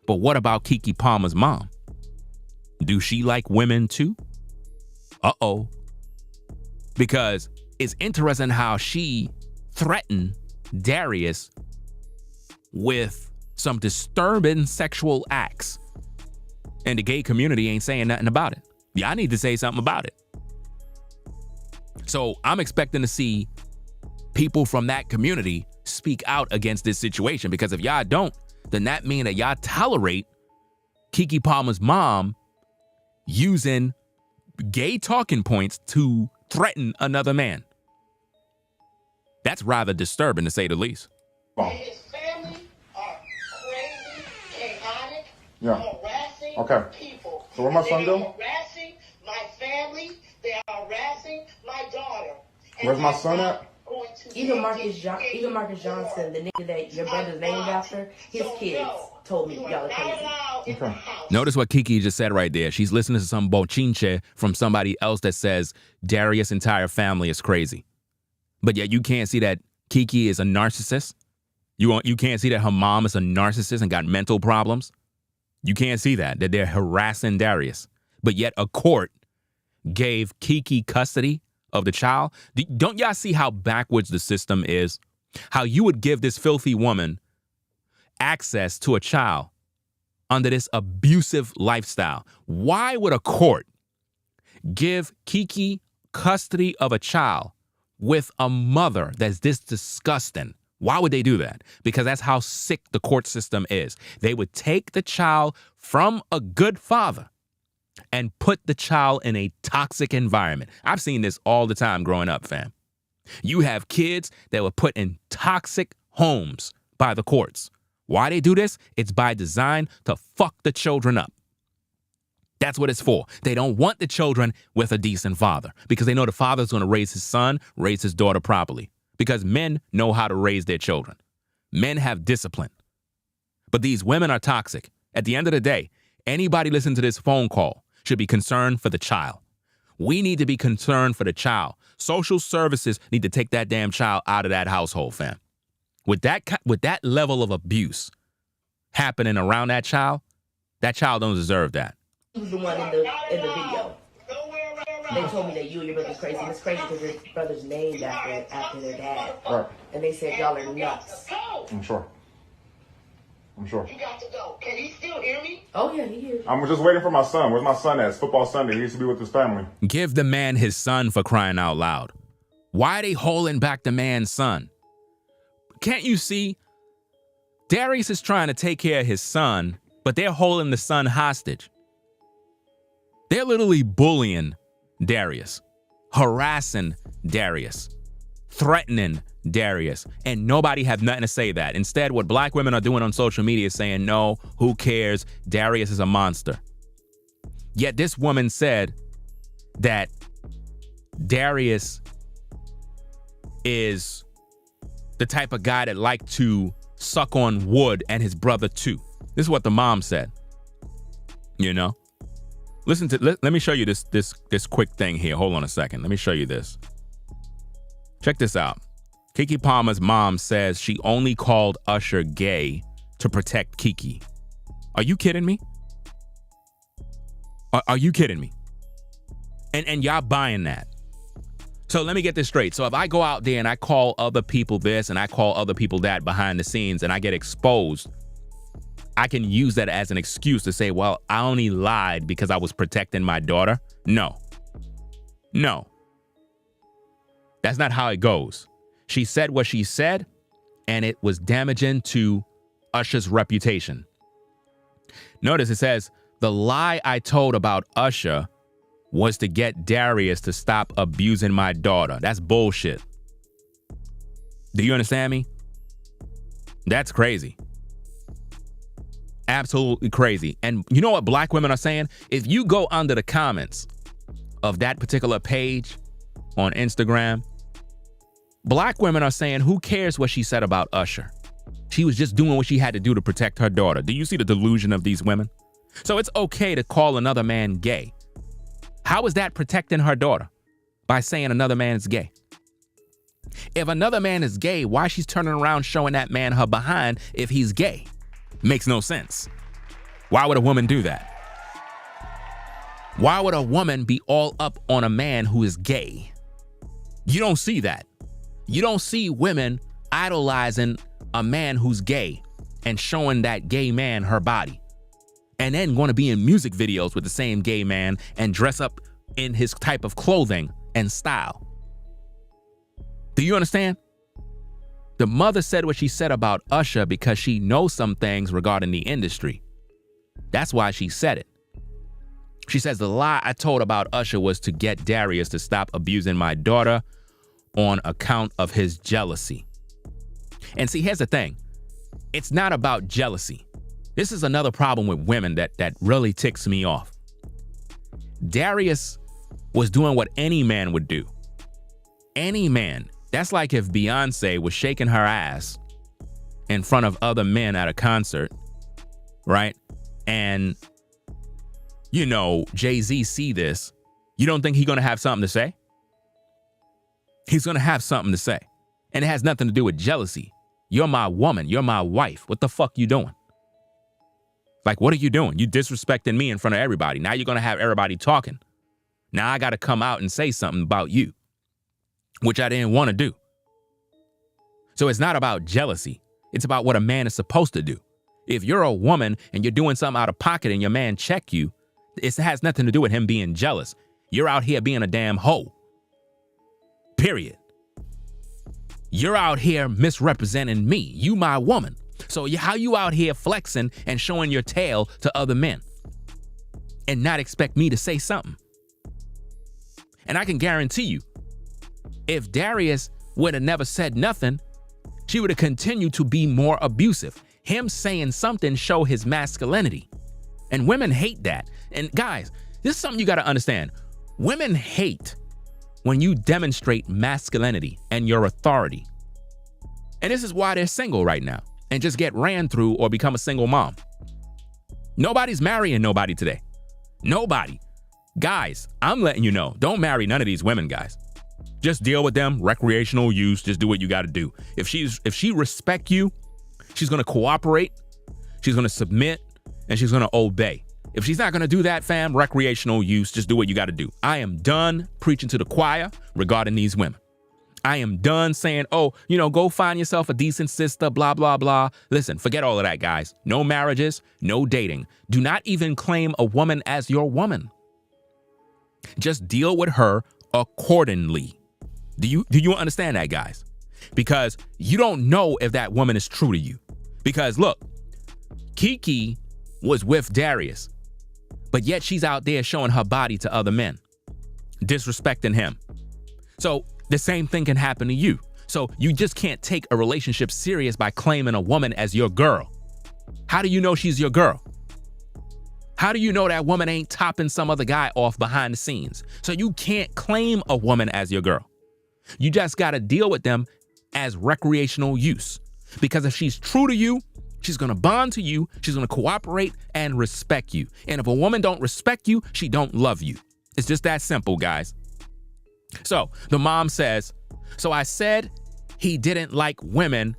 But what about Keke Palmer's mom? Do she like women too? Uh-oh. Because it's interesting how she threatened Darius with some disturbing sexual acts. And the gay community ain't saying nothing about it. Y'all need to say something about it. So I'm expecting to see people from that community speak out against this situation, because if y'all don't, then that means that y'all tolerate Keke Palmer's mom using gay talking points to threaten another man. That's rather disturbing, to say the least. His family are crazy, chaotic, harassing people. So what my son do? They are harassing my family. They are harassing my daughter. Where's my son at? Even Marcus Johnson, the nigga that your brother's named after, his kids told me y'all are crazy. Okay. Notice what Keke just said right there. She's listening to some bochinche from somebody else that says Darius' entire family is crazy. But yet you can't see that Keke is a narcissist. You can't see that her mom is a narcissist and got mental problems. You can't see that they're harassing Darius. But yet a court gave Keke custody of the child. Don't y'all see how backwards the system is? How you would give this filthy woman access to a child under this abusive lifestyle. Why would a court give Keke custody of a child with a mother that's this disgusting? Why would they do that? Because that's how sick the court system is. They would take the child from a good father and put the child in a toxic environment. I've seen this all the time growing up, fam. You have kids that were put in toxic homes by the courts. Why they do this? It's by design to fuck the children up. That's what it's for. They don't want the children with a decent father because they know the father's going to raise his son, raise his daughter properly, because men know how to raise their children. Men have discipline. But these women are toxic. At the end of the day, anybody listening to this phone call should be concerned for the child. We need to be concerned for the child. Social services need to take that damn child out of that household, fam. With that level of abuse happening around that child don't deserve that. He was the one in the video. They told me that you and your brother's crazy. It's crazy because your brother's named after their dad. Right. And they said y'all are nuts. I'm sure. I'm sure. You got to go. Can he still hear me? Oh, yeah, he is. I'm just waiting for my son. Where's my son at? It's football Sunday. He used to be with his family. Give the man his son, for crying out loud. Why are they holding back the man's son? Can't you see? Darius is trying to take care of his son, but they're holding the son hostage. They're literally bullying Darius, harassing Darius, threatening Darius, and nobody have nothing to say that. Instead, what black women are doing on social media is saying, no, who cares? Darius is a monster. Yet this woman said that Darius is the type of guy that liked to suck on wood, and his brother too. This is what the mom said. You know? Listen to, let me show you this quick thing here. Hold on a second. Let me show you this. Check this out. Keke Palmer's mom says she only called Usher gay to protect Kiki. Are you kidding me? Are you kidding me? And y'all buying that. So let me get this straight. So if I go out there and I call other people this and I call other people that behind the scenes and I get exposed, I can use that as an excuse to say, well, I only lied because I was protecting my daughter. No. No. That's not how it goes. She said what she said, and it was damaging to Usher's reputation. Notice it says, the lie I told about Usher was to get Darius to stop abusing my daughter. That's bullshit. Do you understand me? That's crazy. Absolutely crazy. And you know what black women are saying? If you go under the comments of that particular page on Instagram, black women are saying, who cares what she said about Usher? She was just doing what she had to do to protect her daughter. Do you see the delusion of these women? So it's okay to call another man gay. How is that protecting her daughter? By saying another man is gay. If another man is gay, why she's turning around showing that man her behind if he's gay? Makes no sense. Why would a woman do that? Why would a woman be all up on a man who is gay? You don't see that. You don't see women idolizing a man who's gay and showing that gay man her body, and then going to be in music videos with the same gay man and dress up in his type of clothing and style. Do you understand? The mother said what she said about Usher because she knows some things regarding the industry. That's why she said it. She says, the lie I told about Usher was to get Darius to stop abusing my daughter on account of his jealousy. And see, here's the thing. It's not about jealousy. This is another problem with women that really ticks me off. Darius was doing what any man would do. Any man. That's like if Beyonce was shaking her ass in front of other men at a concert, right? And, you know, Jay-Z see this. You don't think he's going to have something to say? He's going to have something to say. And it has nothing to do with jealousy. You're my woman. You're my wife. What the fuck you doing? Like, what are you doing? You disrespecting me in front of everybody. Now you're going to have everybody talking. Now I got to come out and say something about you, which I didn't want to do. So it's not about jealousy. It's about what a man is supposed to do. If you're a woman and you're doing something out of pocket and your man check you, it has nothing to do with him being jealous. You're out here being a damn hoe. Period. You're out here misrepresenting me. You my woman. So how you out here flexing and showing your tail to other men and not expect me to say something? And I can guarantee you, if Darius would have never said nothing, she would have continued to be more abusive. Him saying something show his masculinity. And women hate that. And guys, this is something you got to understand. Women hate when you demonstrate masculinity and your authority. And this is why they're single right now and just get ran through or become a single mom. Nobody's marrying nobody today. Nobody. Guys, I'm letting you know, don't marry none of these women, guys. Just deal with them, recreational use, just do what you got to do. If she respect you, she's going to cooperate, she's going to submit, and she's going to obey. If she's not going to do that, fam, recreational use, just do what you got to do. I am done preaching to the choir regarding these women. I am done saying, oh, go find yourself a decent sister, blah, blah, blah. Listen, forget all of that, guys. No marriages, no dating. Do not even claim a woman as your woman. Just deal with her accordingly. Do you understand that, guys? Because you don't know if that woman is true to you. Because look, Kiki was with Darius, but yet she's out there showing her body to other men, disrespecting him. So the same thing can happen to you. So you just can't take a relationship serious by claiming a woman as your girl. How do you know she's your girl? How do you know that woman ain't topping some other guy off behind the scenes? So you can't claim a woman as your girl. You just got to deal with them as recreational use. Because if she's true to you, she's going to bond to you, she's going to cooperate and respect you. And if a woman don't respect you, she don't love you. It's just that simple, guys. So the mom says, so I said he didn't like women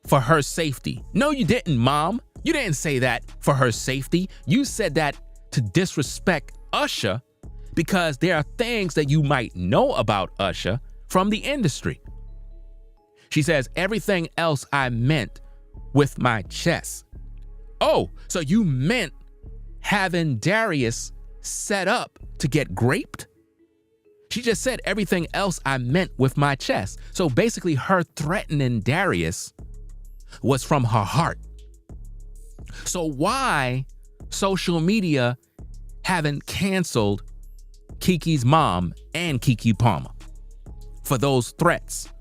for her safety. No, you didn't, Mom. You didn't say that for her safety. You said that to disrespect Usher because there are things that you might know about Usher from the industry. She says, everything else I meant with my chest. Oh, so you meant having Darius set up to get graped? She just said everything else I meant with my chest. So basically her threatening Darius was from her heart. So why social media haven't canceled Kiki's mom and Keke Palmer for those threats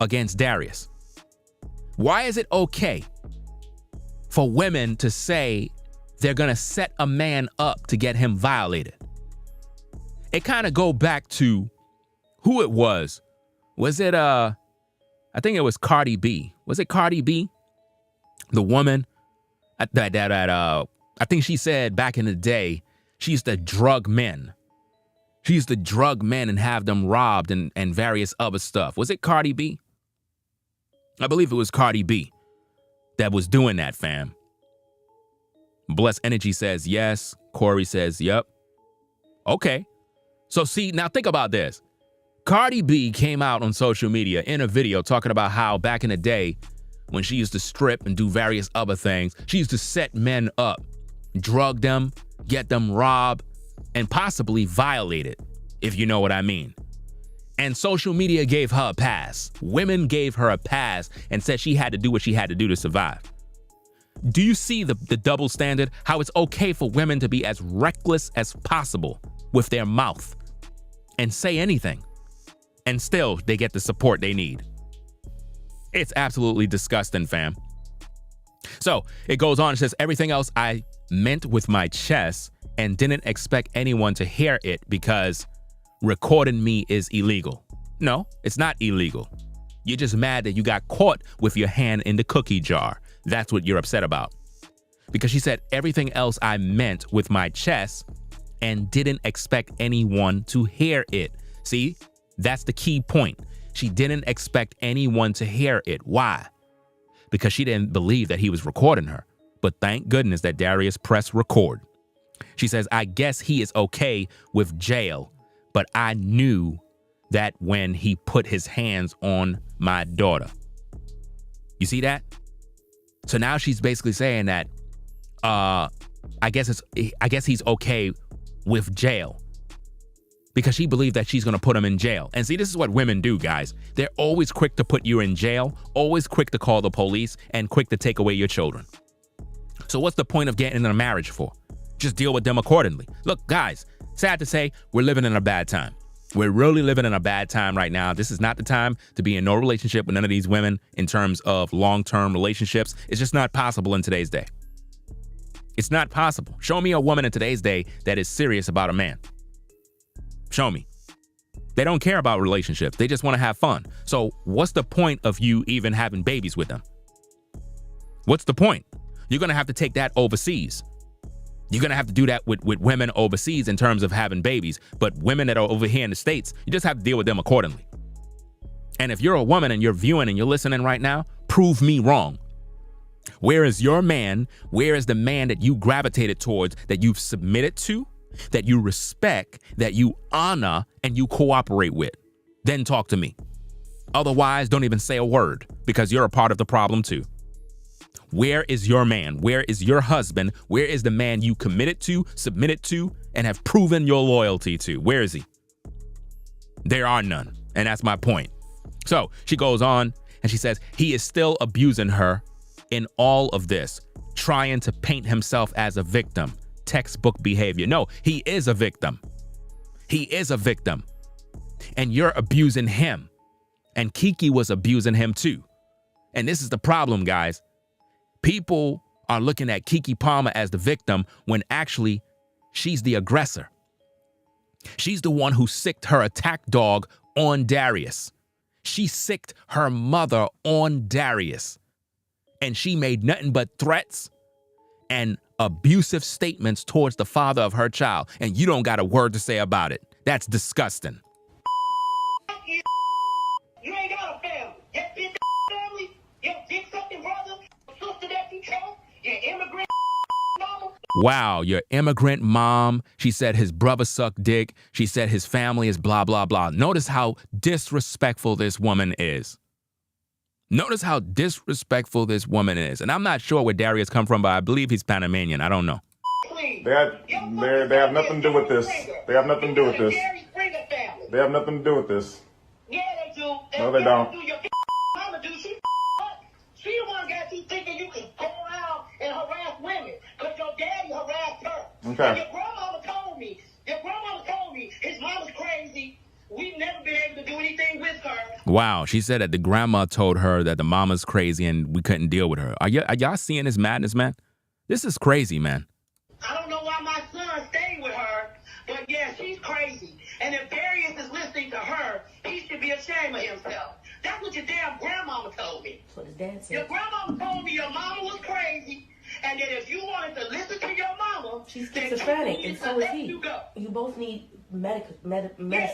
against Darius? Why is it okay for women to say they're gonna set a man up to get him violated? It kind of go back to who it was. Was it I think it was Cardi B. Was it Cardi B? The woman that I think she said back in the day, she used to drug men. She used to drug men and have them robbed and various other stuff. Was it Cardi B? I believe it was Cardi B that was doing that, fam. Bless Energy says yes. Corey says yep. Okay. So see, now think about this. Cardi B came out on social media in a video talking about how back in the day when she used to strip and do various other things, she used to set men up, drug them, get them robbed, and possibly violate it, if you know what I mean. And social media gave her a pass. Women gave her a pass and said she had to do what she had to do to survive. Do you see the double standard? How it's okay for women to be as reckless as possible with their mouth and say anything, and still they get the support they need. It's absolutely disgusting, fam. So it goes on, it says, everything else I meant with my chest and didn't expect anyone to hear it because recording me is illegal. No, it's not illegal. You're just mad that you got caught with your hand in the cookie jar. That's what you're upset about. Because she said everything else I meant with my chest and didn't expect anyone to hear it. See, that's the key point. She didn't expect anyone to hear it. Why? Because she didn't believe that he was recording her. But thank goodness that Darius pressed record. She says, I guess he is okay with jail, but I knew that when he put his hands on my daughter. You see that? So now she's basically saying that I guess he's okay with jail because she believed that she's going to put him in jail. And see, this is what women do, guys. They're always quick to put you in jail, always quick to call the police, and quick to take away your children. So what's the point of getting in a marriage for? Just deal with them accordingly. Look, guys, sad to say, we're living in a bad time. We're really living in a bad time right now. This is not the time to be in no relationship with none of these women in terms of long-term relationships. It's just not possible in today's day. It's not possible. Show me a woman in today's day that is serious about a man. Show me. They don't care about relationships. They just want to have fun. So what's the point of you even having babies with them? What's the point? You're going to have to take that overseas. You're going to have to do that with women overseas in terms of having babies. But women that are over here in the States, you just have to deal with them accordingly. And if you're a woman and you're viewing and you're listening right now, prove me wrong. Where is your man? Where is the man that you gravitated towards, that you've submitted to, that you respect, that you honor, and you cooperate with? Then talk to me. Otherwise, don't even say a word because you're a part of the problem too. Where is your man? Where is your husband? Where is the man you committed to, submitted to, and have proven your loyalty to? Where is he? There are none. And that's my point. So she goes on and she says he is still abusing her in all of this, trying to paint himself as a victim. Textbook behavior. No, he is a victim. He is a victim. And you're abusing him. And Keke was abusing him too. And this is the problem, guys. People are looking at Keke Palmer as the victim when actually she's the aggressor. She's the one who sicked her attack dog on Darius. She sicked her mother on Darius. And she made nothing but threats and abusive statements towards the father of her child. And you don't got a word to say about it. That's disgusting. You ain't got a family. Your bitch family, your dick sucking brother, sister that you chose, your immigrant mama. Wow, your immigrant mom. She said his brother sucked dick. She said his family is blah, blah, blah. Notice how disrespectful this woman is. Notice how disrespectful this woman is. And I'm not sure where Darius come from, but I believe he's Panamanian. I don't know. They have nothing to do with this. They have nothing to do with this. They have nothing to do with this. Yeah, they do. No, they don't. Your mama do. She the one got you thinking you can go around and harass women because your daddy harassed her. Okay. And your grandmama told me his mama's crazy. We've never been able to do anything with her. Wow, she said that the grandma told her that the mama's crazy and we couldn't deal with her. Are y'all seeing this madness, man? This is crazy, man. I don't know why my son stayed with her, but yeah, she's crazy. And if Darius is listening to her, he should be ashamed of himself. That's what your damn grandmama told me. That's what his dad said. Your grandmama told me your mama was crazy, and that if you wanted to listen to your mama, She's then schizophrenic, you and needed so to is let he. you go. You both need medicine. Yeah,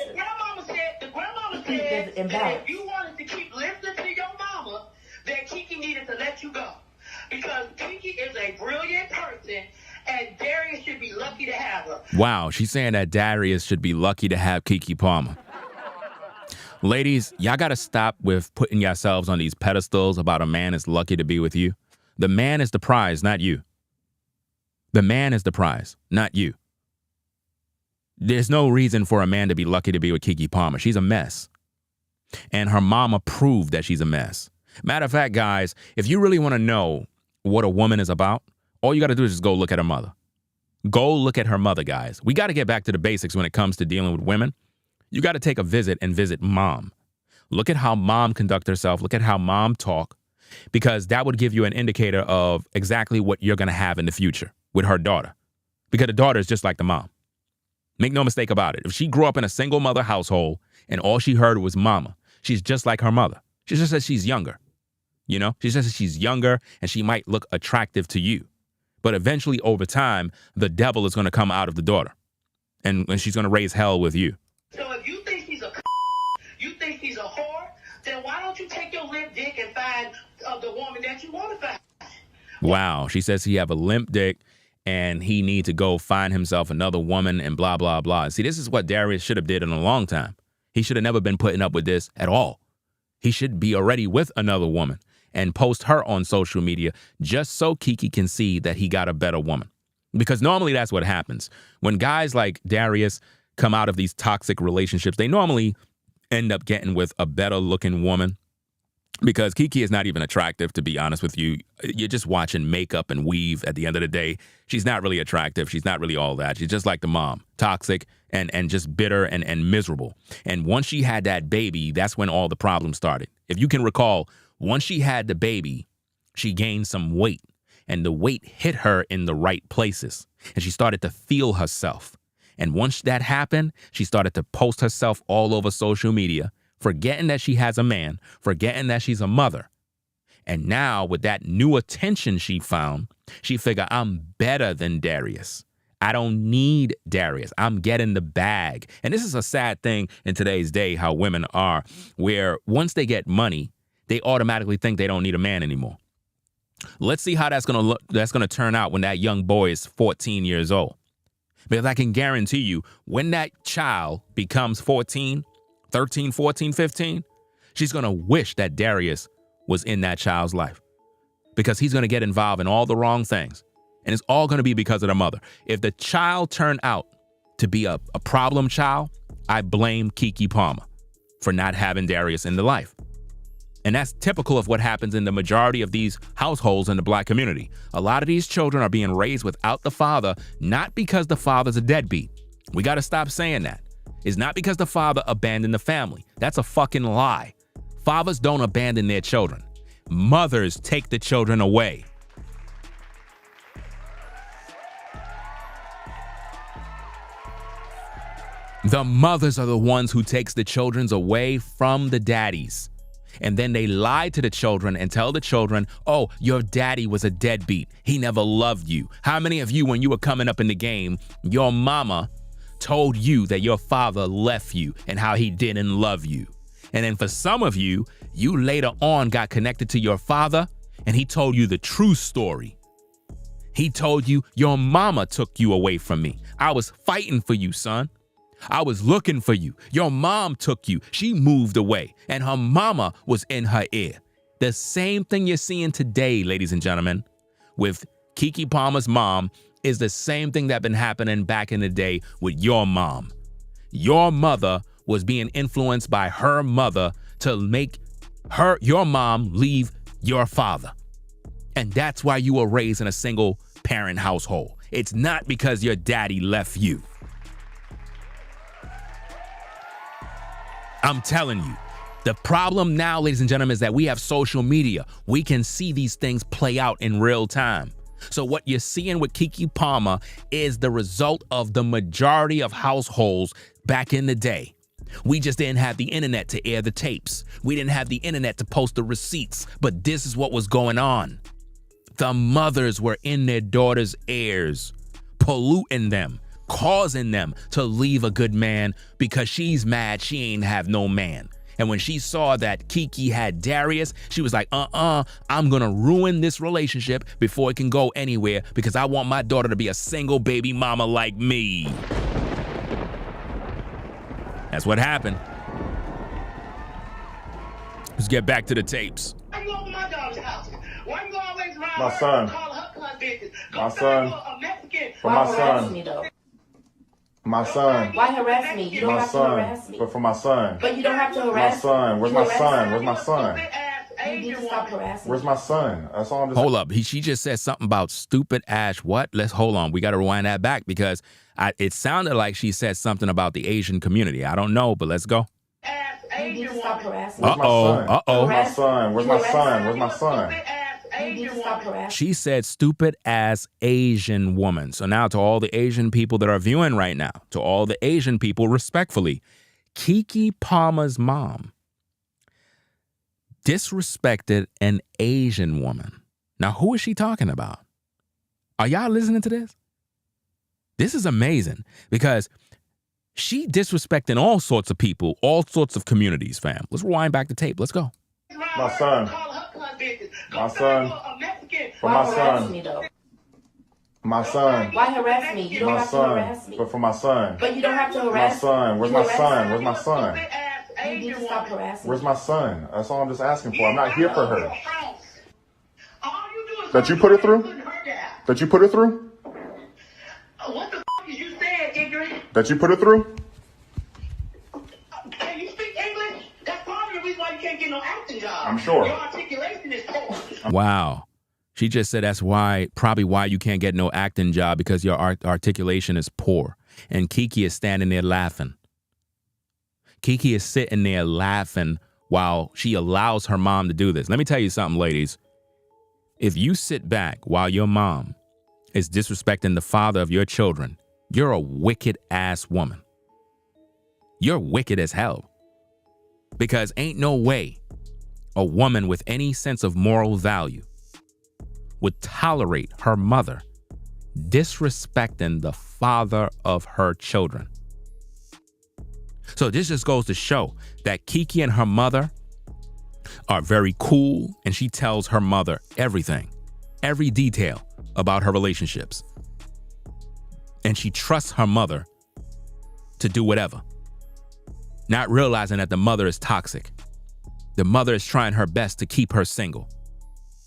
the grandmama said There's an that imbalance. if you wanted to keep listening to your mama, then Kiki needed to let you go. Because Kiki is a brilliant person, and Darius should be lucky to have her. Wow, she's saying that Darius should be lucky to have Keke Palmer. Ladies, y'all got to stop with putting yourselves on these pedestals about a man is lucky to be with you. The man is the prize, not you. The man is the prize, not you. There's no reason for a man to be lucky to be with Keke Palmer. She's a mess. And her mama proved that she's a mess. Matter of fact, guys, if you really want to know what a woman is about, all you got to do is just go look at her mother. Go look at her mother, guys. We got to get back to the basics when it comes to dealing with women. You got to take a visit and visit mom. Look at how mom conduct herself. Look at how mom talk, because that would give you an indicator of exactly what you're going to have in the future with her daughter, because the daughter is just like the mom. Make no mistake about it. If she grew up in a single mother household and all she heard was mama, she's just like her mother. She just says she's younger. You know, she says she's younger and she might look attractive to you. But eventually over time, the devil is going to come out of the daughter and she's going to raise hell with you. So if you think she's you think she's a whore, then why don't you take your limp dick and find the woman that you want to find? Wow. She says he have a limp dick and he need to go find himself another woman and blah, blah, blah. See, this is what Darius should have did in a long time. He should have never been putting up with this at all. He should be already with another woman and post her on social media just so Keke can see that he got a better woman. Because normally that's what happens. When guys like Darius come out of these toxic relationships, they normally end up getting with a better looking woman, because Keke is not even attractive, to be honest with you. You're just watching makeup and weave at the end of the day. She's not really attractive. She's not really all that. She's just like the mom, toxic and just bitter and miserable. And once she had that baby, that's when all the problems started. If you can recall, once she had the baby, she gained some weight, and the weight hit her in the right places, and she started to feel herself. And once that happened, she started to post herself all over social media, forgetting that she has a man, forgetting that she's a mother. And now with that new attention she found, she figured, I'm better than Darius. I don't need Darius. I'm getting the bag. And this is a sad thing in today's day, how women are, where once they get money, they automatically think they don't need a man anymore. Let's see how that's going to turn out when that young boy is 14 years old. Because I can guarantee you, when that child becomes 14, 13, 14, 15, She's going to wish that Darius was in that child's life because he's going to get involved in all the wrong things. And it's all going to be because of the mother. If the child turned out to be a problem child, I blame Keke Palmer for not having Darius in the life. And that's typical of what happens in the majority of these households in the Black community. A lot of these children are being raised without the father, not because the father's a deadbeat. We got to stop saying that. It's not because the father abandoned the family. That's a fucking lie. Fathers don't abandon their children. Mothers take the children away. The mothers are the ones who takes the children away from the daddies. And then they lie to the children and tell the children, oh, your daddy was a deadbeat. He never loved you. How many of you, when you were coming up in the game, your mama told you that your father left you and how he didn't love you? And then for some of you, you later on got connected to your father and he told you the true story. He told you your mama took you away from me. I was fighting for you, son. I was looking for you. Your mom took you. She moved away and her mama was in her ear. The same thing you're seeing today, ladies and gentlemen, with Keke Palmer's mom is the same thing that been happening back in the day with your mom. Your mother was being influenced by her mother to make your mom leave your father. And that's why you were raised in a single parent household. It's not because your daddy left you. I'm telling you, the problem now, ladies and gentlemen, is that we have social media. We can see these things play out in real time. So what you're seeing with Keke Palmer is the result of the majority of households back in the day. We just didn't have the internet to air the tapes. We didn't have the internet to post the receipts, but this is what was going on. The mothers were in their daughters' ears, polluting them, causing them to leave a good man because she's mad she ain't have no man. And when she saw that Keke had Darius, she was like, I'm gonna ruin this relationship before it can go anywhere because I want my daughter to be a single baby mama like me. That's what happened. Let's get back to the tapes. Why you over my daughter's house? Why you always around My her son. call her club business? My son. A Mexican. For my harass son. me though? My son. Why harass me? You don't My have to son. harass me. But for my son. But you don't have to My harass son. Where's you my harass son? me. Where's my son? You need to stop harassing Where's me. my son? That's all I'm just Hold up. She just said something about stupid ash. What? Let's hold on. We got to rewind that back because it sounded like she said something about the Asian community. I don't know, but let's go. You need to stop harassing me. Uh-oh. Where's my son? Where's my son? Where's my son? You need to stop harassing She said stupid ass Asian woman. So now to all the Asian people that are viewing right now, to all the Asian people, respectfully, Keke Palmer's mom disrespected an Asian woman. Now, who is she talking about? Are y'all listening to this? This is amazing because she disrespecting all sorts of people, all sorts of communities, fam. Let's rewind back the tape. Let's go. My son. My son. For Why my harass son. me though? My son. Why harass me? You don't My have to harass son. me. But for my son. But you don't have to My harass son. Where's my son? Where's my son? You need to stop harassing Where's me. my son? That's all I'm just asking for. I'm not here for her. All you do is That you put her through? putting her down. That you put her through? What the f*** is you saying, ignorant? That you put her through? Can you speak English? That's part of the reason why you can't get no acting job. I'm sure. Your articulation is poor. Wow. She just said that's probably why you can't get no acting job because your articulation is poor. And Keke is standing there laughing. Keke is sitting there laughing while she allows her mom to do this. Let me tell you something, ladies. If you sit back while your mom is disrespecting the father of your children, you're a wicked ass woman. You're wicked as hell. Because ain't no way a woman with any sense of moral value would tolerate her mother disrespecting the father of her children. So this just goes to show that Keke and her mother are very cool, and she tells her mother everything, every detail about her relationships. And she trusts her mother to do whatever, not realizing that the mother is toxic. The mother is trying her best to keep her single.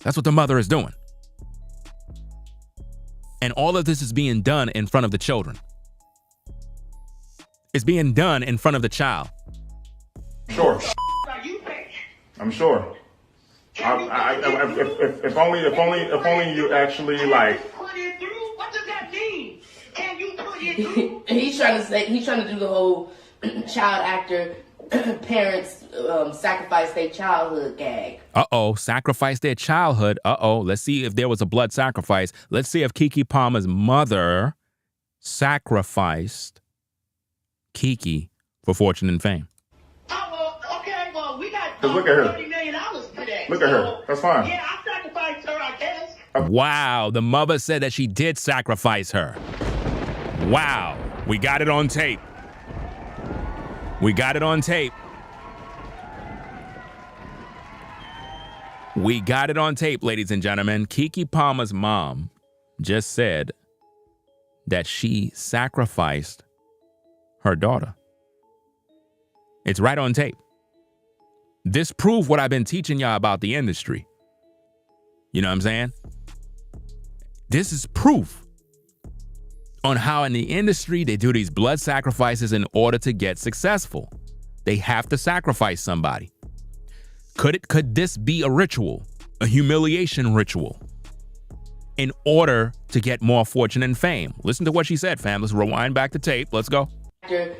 That's what the mother is doing. And all of this is being done in front of the children. It's being done in front of the child. Sure. I'm sure. If only you actually like. Put it through. What does that mean? Can you put it through? he's trying to do the whole child actor parents sacrifice their childhood gag. Sacrifice their childhood. Let's see if there was a blood sacrifice. Let's see if Keke Palmer's mother sacrificed Kiki for fortune and fame. Oh, well, okay, well, we got Look at her. $30 million today. Look at her. That's fine. Yeah, I sacrificed her, I guess. Wow, the mother said that she did sacrifice her. Wow, we got it on tape. We got it on tape. We got it on tape, ladies and gentlemen. Keke Palmer's mom just said that she sacrificed her daughter. It's right on tape. This proved what I've been teaching y'all about the industry. You know what I'm saying? This is proof on how in the industry they do these blood sacrifices in order to get successful. They have to sacrifice somebody. Could this be a ritual, a humiliation ritual, in order to get more fortune and fame? Listen to what she said, fam. Let's rewind back the tape. Let's go. After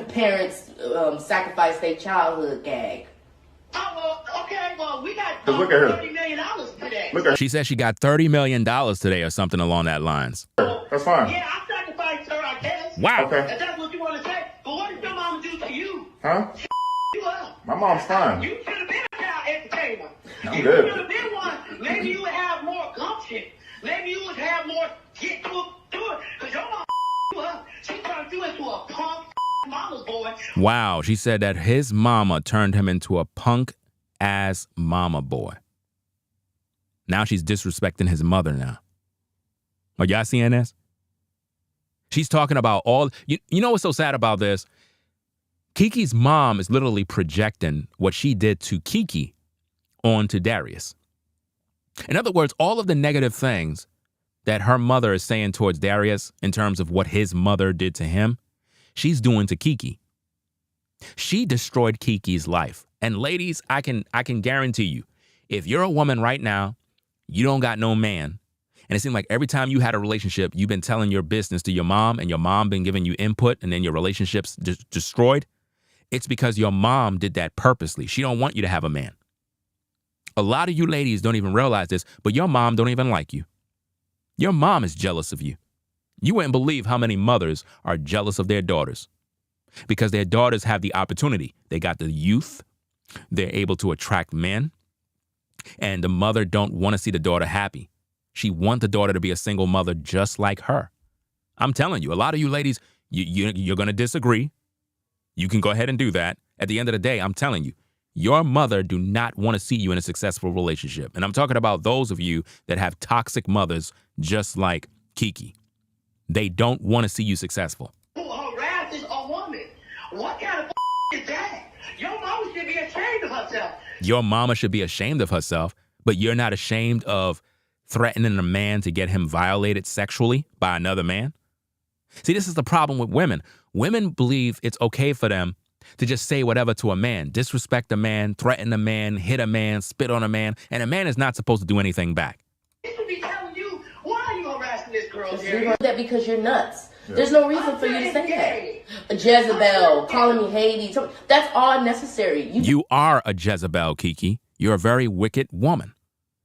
parents sacrifice their childhood gag. Oh, well, okay, well, we got Look at her. $30 million today. Look at her. She said she got $30 million today or something along that lines. That's fine. Yeah, I sacrificed her, I guess. Wow. Okay. If that's what you want to say. But what did your mama do to you? Huh? You up. My mom's fine. You should have been a child entertainer. I'm You good. should have been one. Maybe you would have more gumption. Maybe you would have more get to it. Because your mama you up. She turned you into a punk mama's boy. Wow, she said that his mama turned him into a punk-ass mama boy. Now she's disrespecting his mother now. Are y'all seeing this? She's talking about all... You know what's so sad about this? Kiki's mom is literally projecting what she did to Kiki onto Darius. In other words, all of the negative things that her mother is saying towards Darius in terms of what his mother did to him, she's doing to Kiki. She destroyed Kiki's life. And ladies, I can guarantee you, if you're a woman right now, you don't got no man, and it seems like every time you had a relationship, you've been telling your business to your mom, and your mom been giving you input, and then your relationship's destroyed, it's because your mom did that purposely. She don't want you to have a man. A lot of you ladies don't even realize this, but your mom don't even like you. Your mom is jealous of you. You wouldn't believe how many mothers are jealous of their daughters because their daughters have the opportunity. They got the youth. They're able to attract men. And the mother don't want to see the daughter happy. She wants the daughter to be a single mother just like her. I'm telling you, a lot of you ladies, you're going to disagree. You can go ahead and do that. At the end of the day, I'm telling you, your mother do not want to see you in a successful relationship. And I'm talking about those of you that have toxic mothers just like Kiki. They don't want to see you successful. Who harasses a woman? What kind of is that? Your mama should be ashamed of herself. Your mama should be ashamed of herself, but you're not ashamed of threatening a man to get him violated sexually by another man? See, this is the problem with women. Women believe it's okay for them to just say whatever to a man, disrespect a man, threaten a man, hit a man, spit on a man, and a man is not supposed to do anything back. He should be telling you, why are you harassing this girl, You Jerry? do that because you're nuts. Yeah. There's no reason for you to say that. A Jezebel, calling me Haiti, that's all necessary. You are a Jezebel, Kiki. You're a very wicked woman.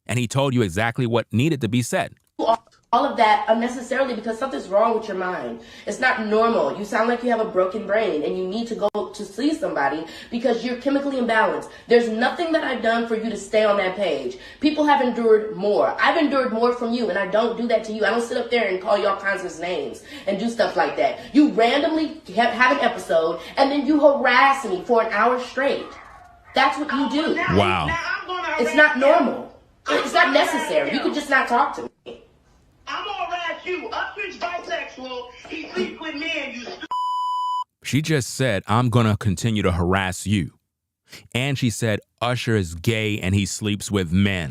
And he told you exactly what needed to be said. All of that unnecessarily because something's wrong with your mind. It's not normal. You sound like you have a broken brain and you need to go to see somebody because you're chemically imbalanced. There's nothing that I've done for you to stay on that page. People have endured more. I've endured more from you and I don't do that to you. I don't sit up there and call you all kinds of names and do stuff like that. You randomly have an episode and then you harass me for an hour straight. That's what you do. Wow. It's not normal. It's not necessary. You could just not talk to me. I'm gonna harass you. Usher's bisexual. He sleeps with men, you stupid. She just said, I'm going to continue to harass you. And she said Usher is gay and he sleeps with men.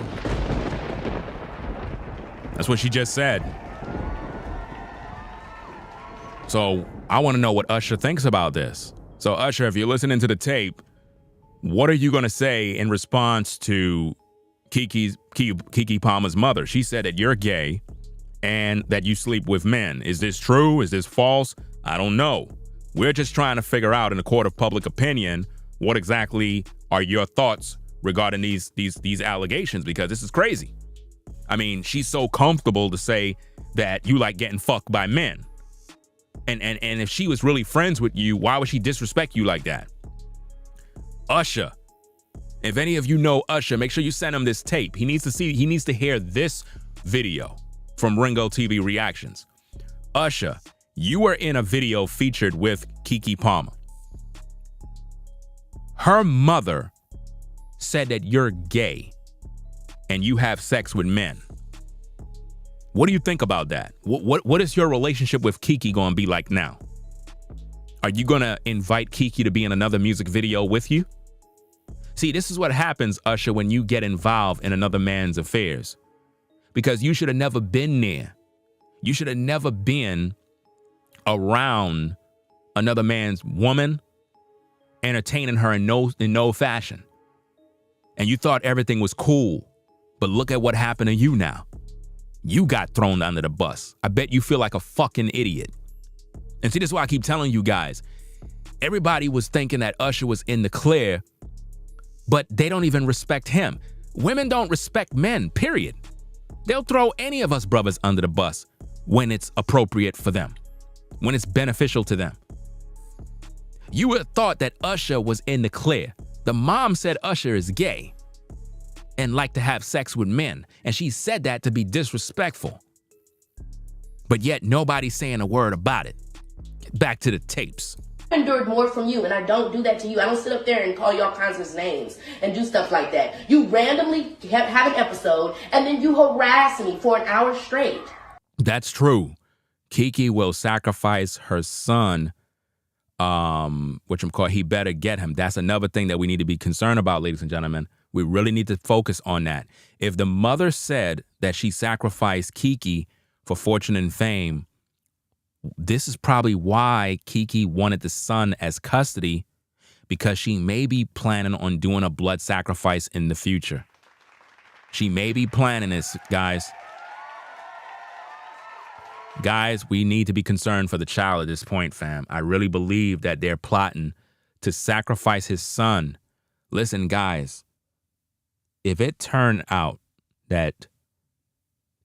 That's what she just said. So I want to know what Usher thinks about this. So Usher, if you're listening to the tape, what are you going to say in response to Keke Palmer's mother? She said that you're gay and that you sleep with men. Is this true? Is this false? I don't know. We're just trying to figure out in a court of public opinion what exactly are your thoughts regarding these allegations, because this is crazy. I mean, she's so comfortable to say that you like getting fucked by men. And if she was really friends with you, why would she disrespect you like that? Usher, if any of you know Usher, make sure you send him this tape. He needs to hear this video from Ringo TV Reactions. Usher, you were in a video featured with Keke Palmer. Her mother said that you're gay and you have sex with men. What do you think about that? What is your relationship with Keke going to be like now? Are you going to invite Keke to be in another music video with you? See, this is what happens, Usher, when you get involved in another man's affairs. Because you should have never been there. You should have never been around another man's woman, entertaining her in no fashion. And you thought everything was cool. But look at what happened to you now. You got thrown under the bus. I bet you feel like a fucking idiot. And see, this is why I keep telling you guys. Everybody was thinking that Usher was in the clear, but they don't even respect him. Women don't respect men, period. They'll throw any of us brothers under the bus when it's appropriate for them, when it's beneficial to them. You would have thought that Usher was in the clear. The mom said Usher is gay and like to have sex with men, and she said that to be disrespectful. But yet nobody's saying a word about it. Back to the tapes. I endured more from you, and I don't do that to you. I don't sit up there and call you all kinds of names and do stuff like that. You randomly have an episode, and then you harass me for an hour straight. That's true. Keke will sacrifice her son, he better get him. That's another thing that we need to be concerned about, ladies and gentlemen. We really need to focus on that. If the mother said that she sacrificed Keke for fortune and fame, this is probably why Keke wanted the son as custody, because she may be planning on doing a blood sacrifice in the future. She may be planning this, guys. Guys, we need to be concerned for the child at this point, fam. I really believe that they're plotting to sacrifice his son. Listen, guys, if it turned out that,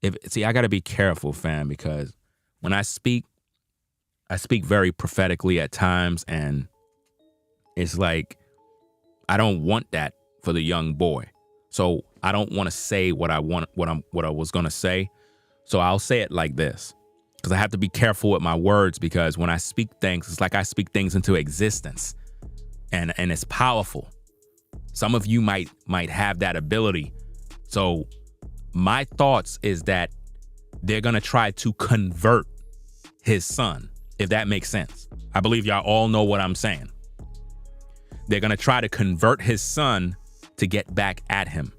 I got to be careful, fam, because when I speak very prophetically at times, and it's like, I don't want that for the young boy. So I don't want to say what I was going to say. So I'll say it like this, because I have to be careful with my words, because when I speak things, it's like I speak things into existence, and it's powerful. Some of you might have that ability. So my thoughts is that they're going to try to convert his son, if that makes sense. I believe y'all all know what I'm saying. They're going to try to convert his son to get back at him.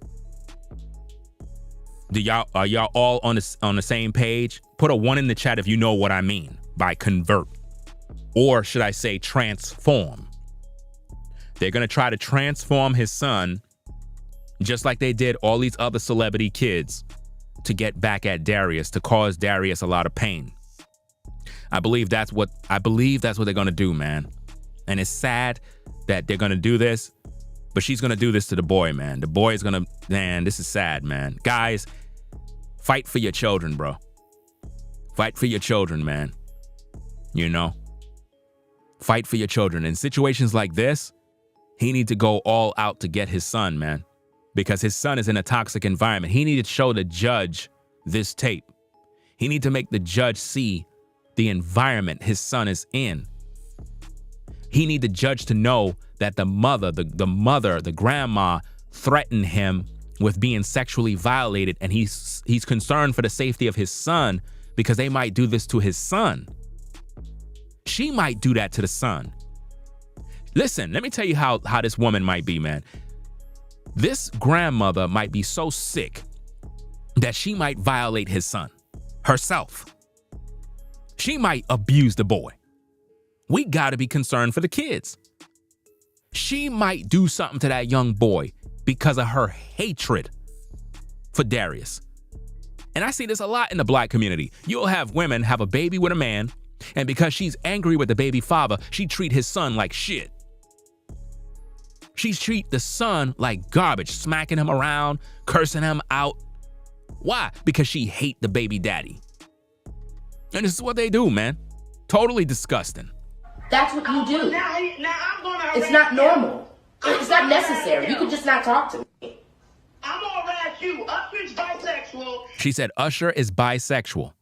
Are y'all all on the same page? Put a 1 in the chat if you know what I mean by convert. Or should I say transform? They're going to try to transform his son, just like they did all these other celebrity kids, to get back at Darius, to cause Darius a lot of pain. I believe that's what they're going to do, man. And it's sad that they're going to do this, but she's going to do this to the boy, man. The boy is going to, man, this is sad, man. Guys, fight for your children, bro. Fight for your children, man. You know? Fight for your children. In situations like this, he needs to go all out to get his son, man. Because his son is in a toxic environment. He needs to show the judge this tape. He needs to make the judge see the environment his son is in. He needs the judge to know that the mother, the grandma, threatened him with being sexually violated, and he's concerned for the safety of his son because they might do this to his son. She might do that to the son. Listen, let me tell you how this woman might be, man. This grandmother might be so sick that she might violate his son herself. She might abuse the boy. We got to be concerned for the kids. She might do something to that young boy because of her hatred for Darius. And I see this a lot in the black community. You'll have women have a baby with a man, and because she's angry with the baby father, she treat his son like shit. She treat the son like garbage, smacking him around, cursing him out. Why? Because she hate the baby daddy. And this is what they do, man. Totally disgusting. That's what you do. Now I'm gonna It's not normal. It's not necessary. You could just not talk to me. I'm gonna harass you. Usher's bisexual. She said Usher is bisexual.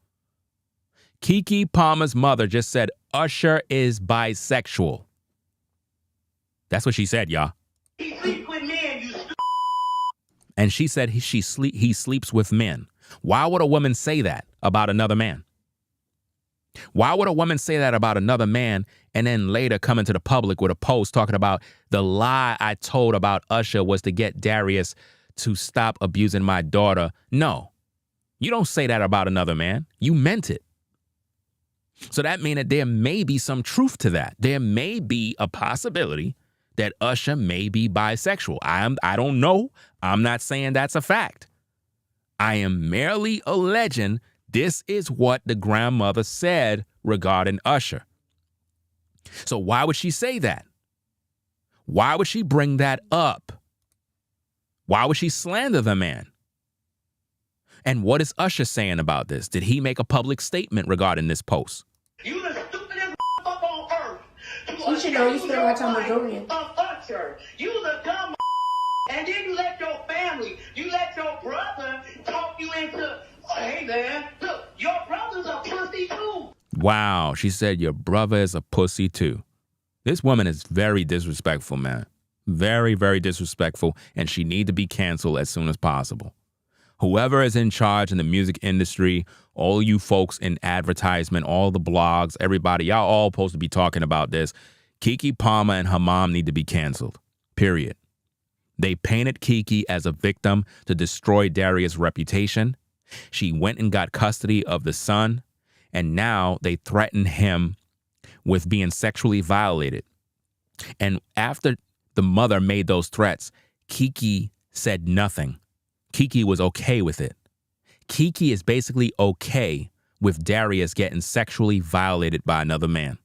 Keke Palmer's mother just said Usher is bisexual. That's what she said, y'all. He sleeps with men, you And she said he sleeps with men. Why would a woman say that about another man? Why would a woman say that about another man and then later come into the public with a post talking about the lie I told about Usher was to get Darius to stop abusing my daughter? No, you don't say that about another man. You meant it. So that means that there may be some truth to that. There may be a possibility that Usher may be bisexual. I don't know. I'm not saying that's a fact. I am merely alleging this is what the grandmother said regarding Usher. So why would she say that? Why would she bring that up? Why would she slander the man? And what is Usher saying about this? Did he make a public statement regarding this post? You the stupidest fuck on earth. You should know you spend my time with Dorian. Of Usher. You the dumb and then you let your family, you let your brother talk you into, hey man, look, your brother's a pussy too. Wow, she said your brother is a pussy too. This woman is very disrespectful, man. Very, very disrespectful, and she need to be canceled as soon as possible. Whoever is in charge in the music industry, all you folks in advertisement, all the blogs, everybody, y'all all supposed to be talking about this. Keke Palmer and her mom need to be canceled, period. They painted Keke as a victim to destroy Darius' reputation. She went and got custody of the son, and now they threaten him with being sexually violated. And after the mother made those threats, Keke said nothing. Keke was okay with it. Keke is basically okay with Darius getting sexually violated by another man.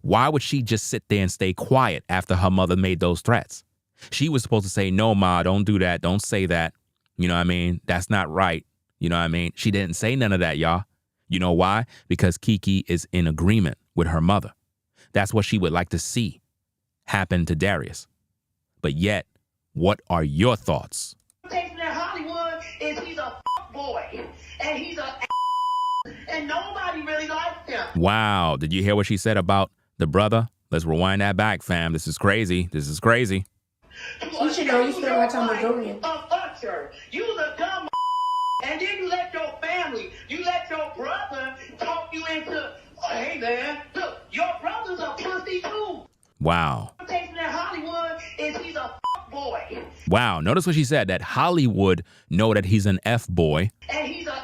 Why would she just sit there and stay quiet after her mother made those threats? She was supposed to say, no, Ma, don't do that. Don't say that. You know what I mean? That's not right. You know what I mean? She didn't say none of that, y'all. You know why? Because Keke is in agreement with her mother. That's what she would like to see happen to Darius. But yet, what are your thoughts? Taking in Hollywood is he's a boy and he's a and nobody really likes him. Wow. Did you hear what she said about the brother? Let's rewind that back, fam. This is crazy. This is crazy. You should know you spend my time with Dorian. Of Usher. You the dumb and then you let your family, you let your brother talk you into, hey man, look, your brother's a pussy too. Wow. Taking in Hollywood is he's a boy. Wow. Notice what she said, that Hollywood know that he's an F-boy. And he's a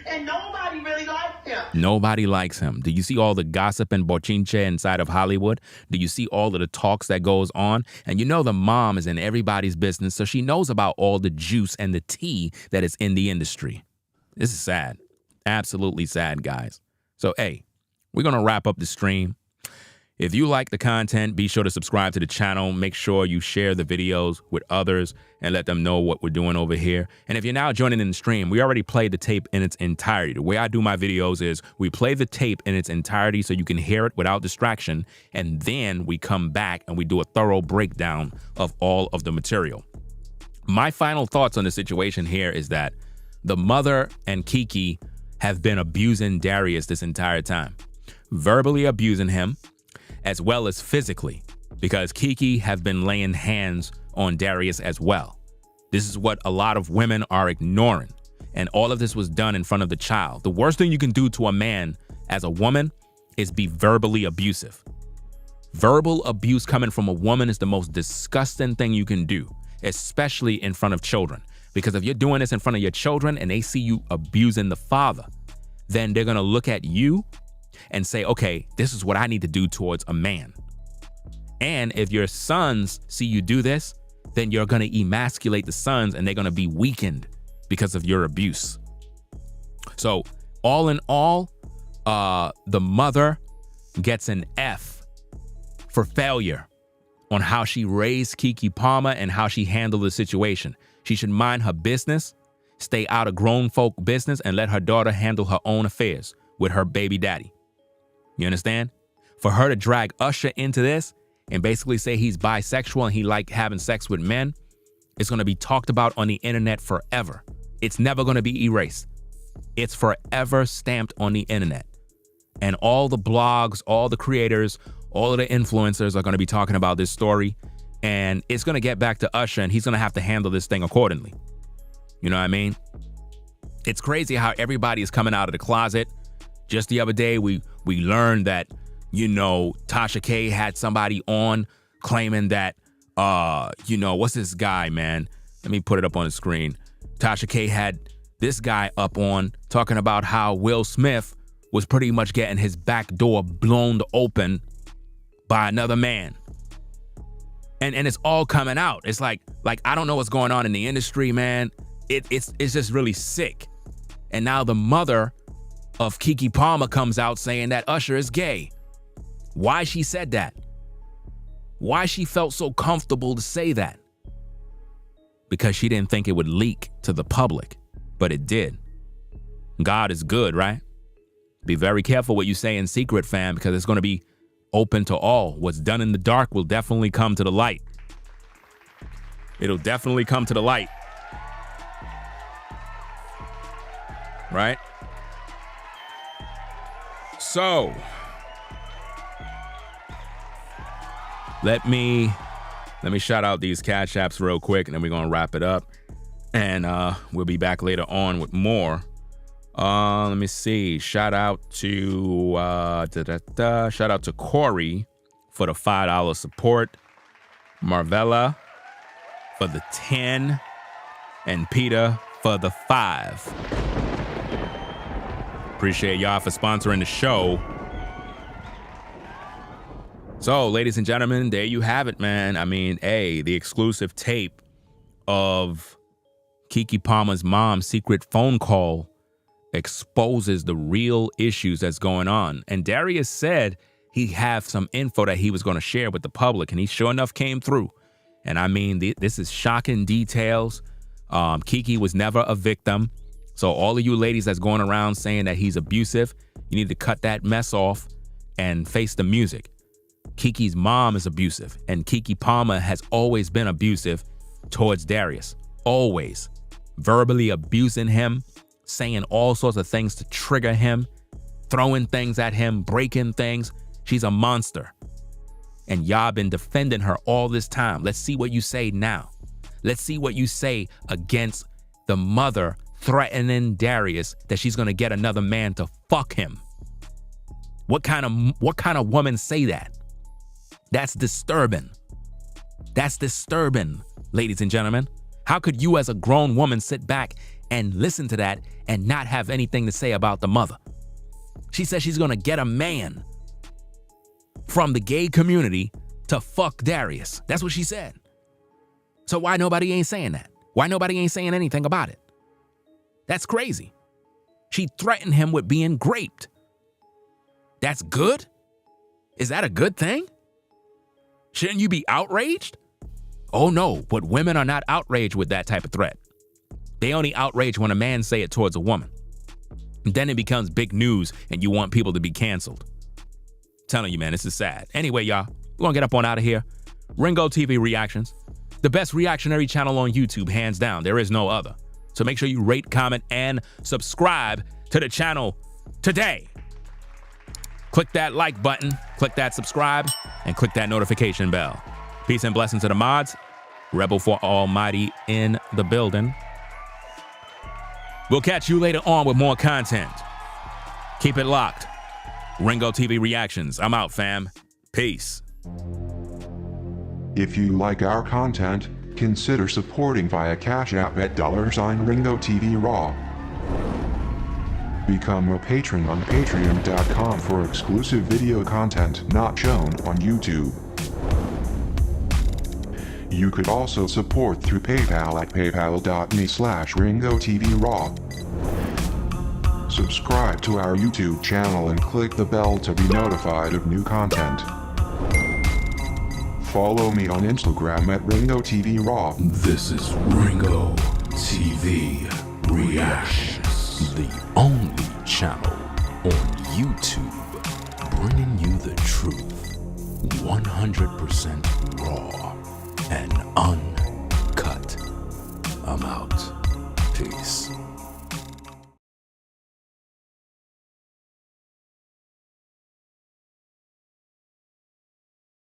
and nobody really likes him. Nobody likes him. Do you see all the gossip and bochinche inside of Hollywood? Do you see all of the talks that goes on? And you know the mom is in everybody's business, so she knows about all the juice and the tea that is in the industry. This is sad. Absolutely sad, guys. So, hey, we're going to wrap up the stream. If you like the content, be sure to subscribe to the channel. Make sure you share the videos with others and let them know what we're doing over here. And if you're now joining in the stream, we already played the tape in its entirety. The way I do my videos is we play the tape in its entirety so you can hear it without distraction. And then we come back and we do a thorough breakdown of all of the material. My final thoughts on the situation here is that the mother and Keke have been abusing Darius this entire time, verbally abusing him, as well as physically, because Keke have been laying hands on Darius as well. This is what a lot of women are ignoring. And all of this was done in front of the child. The worst thing you can do to a man as a woman is be verbally abusive. Verbal abuse coming from a woman is the most disgusting thing you can do, especially in front of children. Because if you're doing this in front of your children and they see you abusing the father, then they're going to look at you and say, okay, this is what I need to do towards a man. And if your sons see you do this, then you're going to emasculate the sons and they're going to be weakened because of your abuse. So all in all, the mother gets an F for failure on how she raised Keke Palmer and how she handled the situation. She should mind her business, stay out of grown folk business, and let her daughter handle her own affairs with her baby daddy. You understand? For her to drag Usher into this and basically say he's bisexual and he like having sex with men, it's going to be talked about on the internet forever. It's never going to be erased. It's forever stamped on the internet. And all the blogs, all the creators, all of the influencers are going to be talking about this story. And it's going to get back to Usher and he's going to have to handle this thing accordingly. You know what I mean? It's crazy how everybody is coming out of the closet. Just the other day, we learned that, you know, Tasha K had somebody on claiming that, what's this guy, man? Let me put it up on the screen. Tasha K had this guy up on talking about how Will Smith was pretty much getting his back door blown open by another man. And it's all coming out. It's like I don't know what's going on in the industry, man. It's just really sick. And now the mother of Keke Palmer comes out saying that Usher is gay. Why she said that? Why she felt so comfortable to say that? Because she didn't think it would leak to the public, but it did. God is good, right? Be very careful what you say in secret, fam, because it's going to be open to all. What's done in the dark will definitely come to the light. It'll definitely come to the light. Right? So, let me shout out these cash apps real quick, and then we're going to wrap it up. And we'll be back later on with more. Let me see. Shout out to Corey for the $5 support, Marvella for the 10, and Peter for the 5. Appreciate y'all for sponsoring the show. So, ladies and gentlemen, there you have it, man. I mean, the exclusive tape of Keke Palmer's mom's secret phone call exposes the real issues that's going on. And Darius said he have some info that he was going to share with the public, and he sure enough came through. And I mean, this is shocking details. Keke was never a victim. So all of you ladies that's going around saying that he's abusive, you need to cut that mess off and face the music. Keke's mom is abusive, and Keke Palmer has always been abusive towards Darius. Always. Verbally abusing him, saying all sorts of things to trigger him, throwing things at him, breaking things. She's a monster. And y'all been defending her all this time. Let's see what you say now. Let's see what you say against the mother threatening Darius that she's going to get another man to fuck him. What kind of woman say that? That's disturbing. That's disturbing, ladies and gentlemen. How could you as a grown woman sit back and listen to that and not have anything to say about the mother? She says she's going to get a man from the gay community to fuck Darius. That's what she said. So why nobody ain't saying that? Why nobody ain't saying anything about it? That's crazy. She threatened him with being raped. That's good? Is that a good thing? Shouldn't you be outraged? Oh no, but women are not outraged with that type of threat. They only outrage when a man say it towards a woman. And then it becomes big news and you want people to be canceled. I'm telling you, man, this is sad. Anyway, y'all, we're gonna get up on out of here. Ringo TV Reactions, the best reactionary channel on YouTube, hands down. There is no other. So make sure you rate, comment, and subscribe to the channel today. Click that like button, click that subscribe, and click that notification bell. Peace and blessings to the mods. Rebel for Almighty in the building. We'll catch you later on with more content. Keep it locked. Ringo TV Reactions. I'm out, fam. Peace. If you like our content, consider supporting via Cash App at $Ringo TV Raw. Become a patron on patreon.com for exclusive video content not shown on YouTube. You could also support through PayPal at paypal.me/RingoTVRaw. Subscribe to our YouTube channel and click the bell to be notified of new content. Follow me on Instagram at RingoTVRaw. This is Ringo TV Reactions, the only channel on YouTube bringing you the truth 100% raw and uncut. I'm out. Peace.